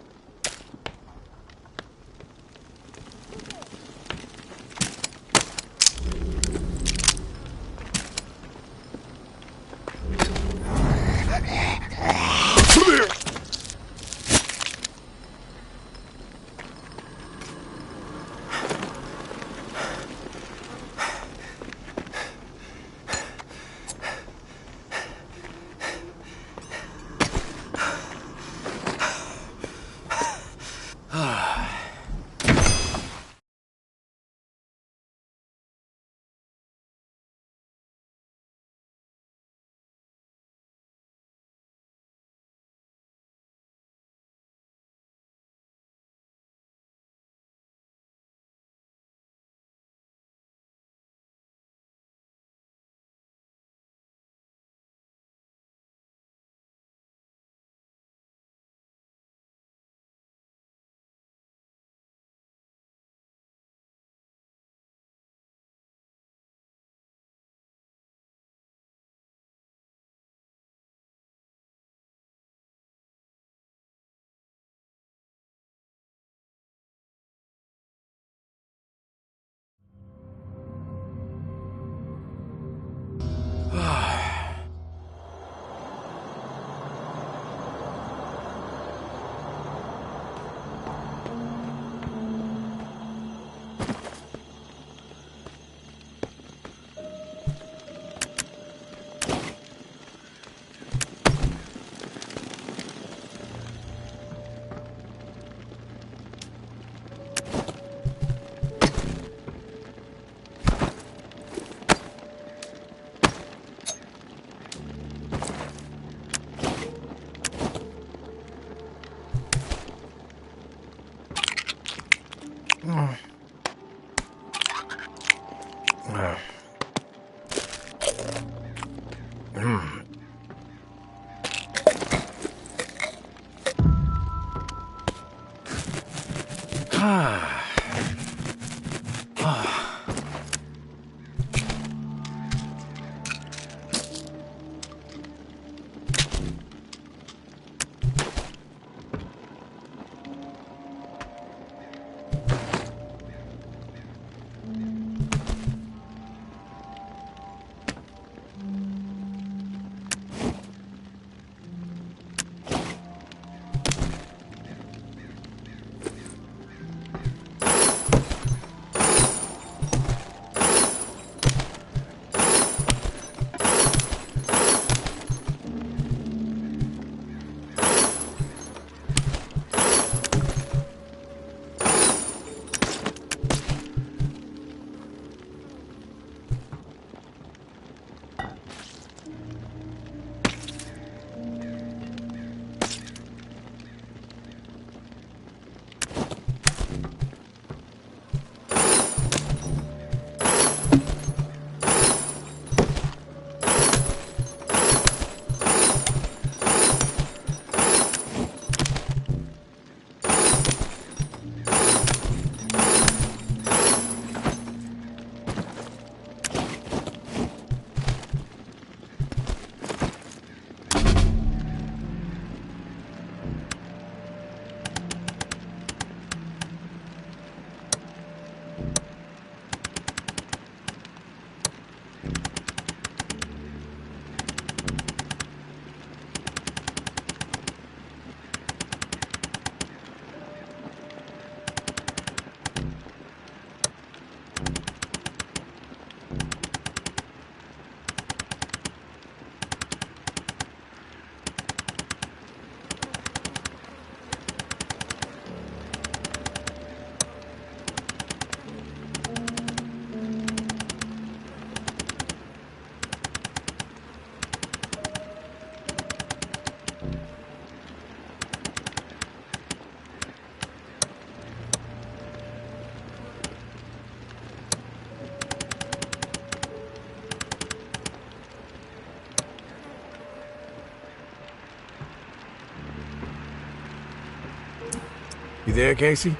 You there, Casey?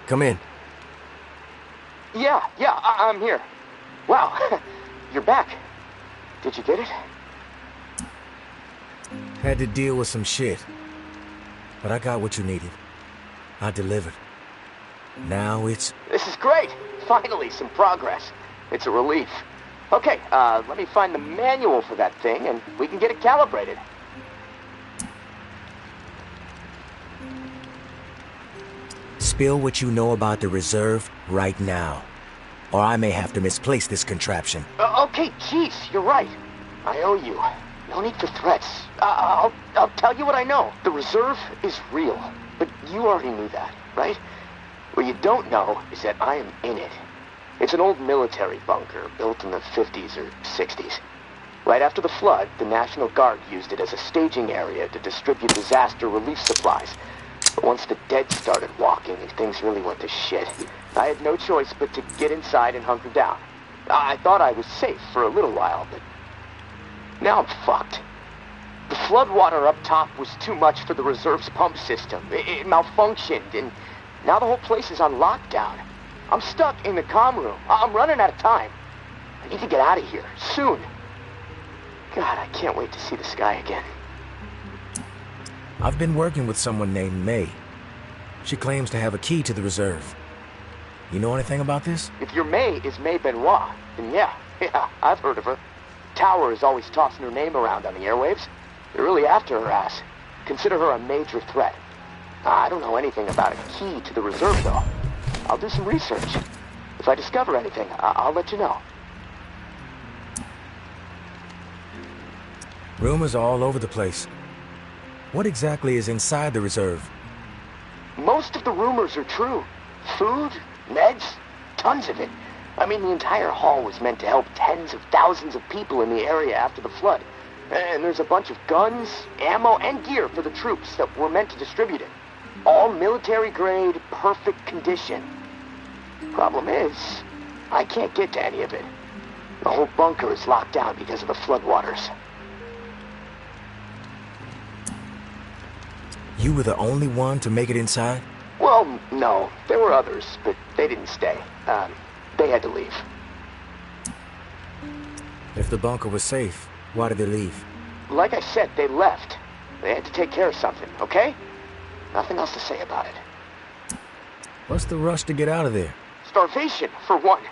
Come in.
Yeah, I'm here. Wow, you're back. Did you get it?
Had to deal with some shit. But I got what you needed. I delivered. Now it's...
This is great. Finally, some progress. It's a relief. Okay, let me find the manual for that thing and we can get it calibrated.
Spill what you know about the reserve right now. Or I may have to misplace this contraption.
Okay, jeez, you're right. I owe you. No need for threats. I'll tell you what I know. The reserve is real. But you already knew that, right? What you don't know is that I am in it. It's an old military bunker built in the 50s or 60s. Right after the flood, the National Guard used it as a staging area to distribute disaster relief supplies. But once the dead started walking and things really went to shit, I had no choice but to get inside and hunker down. I thought I was safe for a little while, but now I'm fucked. The floodwater up top was too much for the reserve's pump system. It malfunctioned, and now the whole place is on lockdown. I'm stuck in the comm room. I'm running out of time. I need to get out of here, soon. God, I can't wait to see the sky again.
I've been working with someone named May. She claims to have a key to the reserve. You know anything about this?
If your May is May Benoit, then yeah, I've heard of her. Tower is always tossing her name around on the airwaves. They're really after her ass. Consider her a major threat. I don't know anything about a key to the reserve, though. I'll do some research. If I discover anything, I'll let you know.
Rumors all over the place. What exactly is inside the reserve?
Most of the rumors are true. Food, meds, tons of it. I mean, the entire hall was meant to help tens of thousands of people in the area after the flood. And there's a bunch of guns, ammo, and gear for the troops that were meant to distribute it. All military-grade, perfect condition. Problem is, I can't get to any of it. The whole bunker is locked down because of the floodwaters.
You were the only one to make it inside?
Well, Well, no. There were others, but they didn't stay. They had to leave.
If the bunker was safe, why did they leave?
Like I said, they left. They had to take care of something, okay? Nothing else to say about it.
What's the rush to get out of there?
Starvation, for one.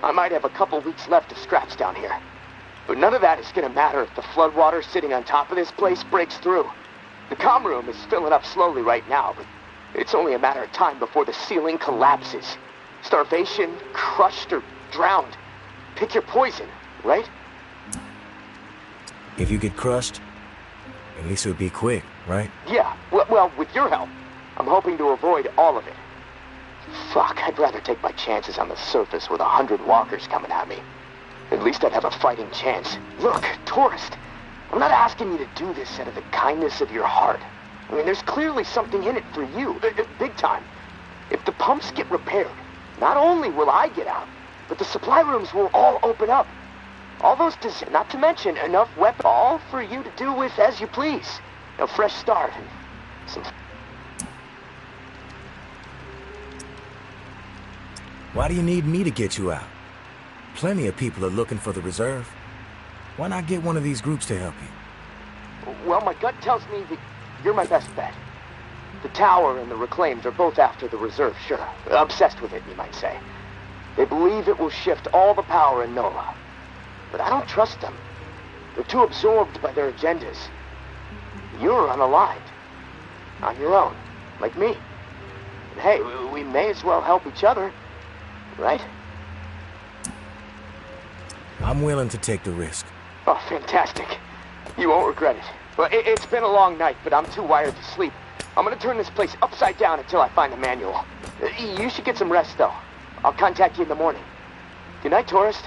I might have a couple weeks left of scraps down here. But none of that is gonna matter if the floodwater sitting on top of this place breaks through. The comm room is filling up slowly right now, but it's only a matter of time before the ceiling collapses. Starvation, crushed, or drowned. Pick your poison, right?
If you get crushed, at least it would be quick, right?
Yeah, well, with your help, I'm hoping to avoid all of it. Fuck, I'd rather take my chances on the surface with 100 walkers coming at me. At least I'd have a fighting chance. Look, tourist, I'm not asking you to do this out of the kindness of your heart. I mean, there's clearly something in it for you, big time. If the pumps get repaired, not only will I get out, but the supply rooms will all open up. All those not to mention enough weapons, all for you to do with as you please. A fresh start and some...
Why do you need me to get you out? Plenty of people are looking for the reserve. Why not get one of these groups to help you?
Well, my gut tells me that you're my best bet. The Tower and the Reclaimed are both after the reserve, sure. Obsessed with it, you might say. They believe it will shift all the power in NOLA. But I don't trust them. They're too absorbed by their agendas. You're unaligned. On your own, like me. And hey, we may as well help each other, right?
I'm willing to take the risk.
Oh, fantastic. You won't regret it. Well, it's been a long night, but I'm too wired to sleep. I'm gonna turn this place upside down until I find the manual. You should get some rest, though. I'll contact you in the morning. Good night, tourist.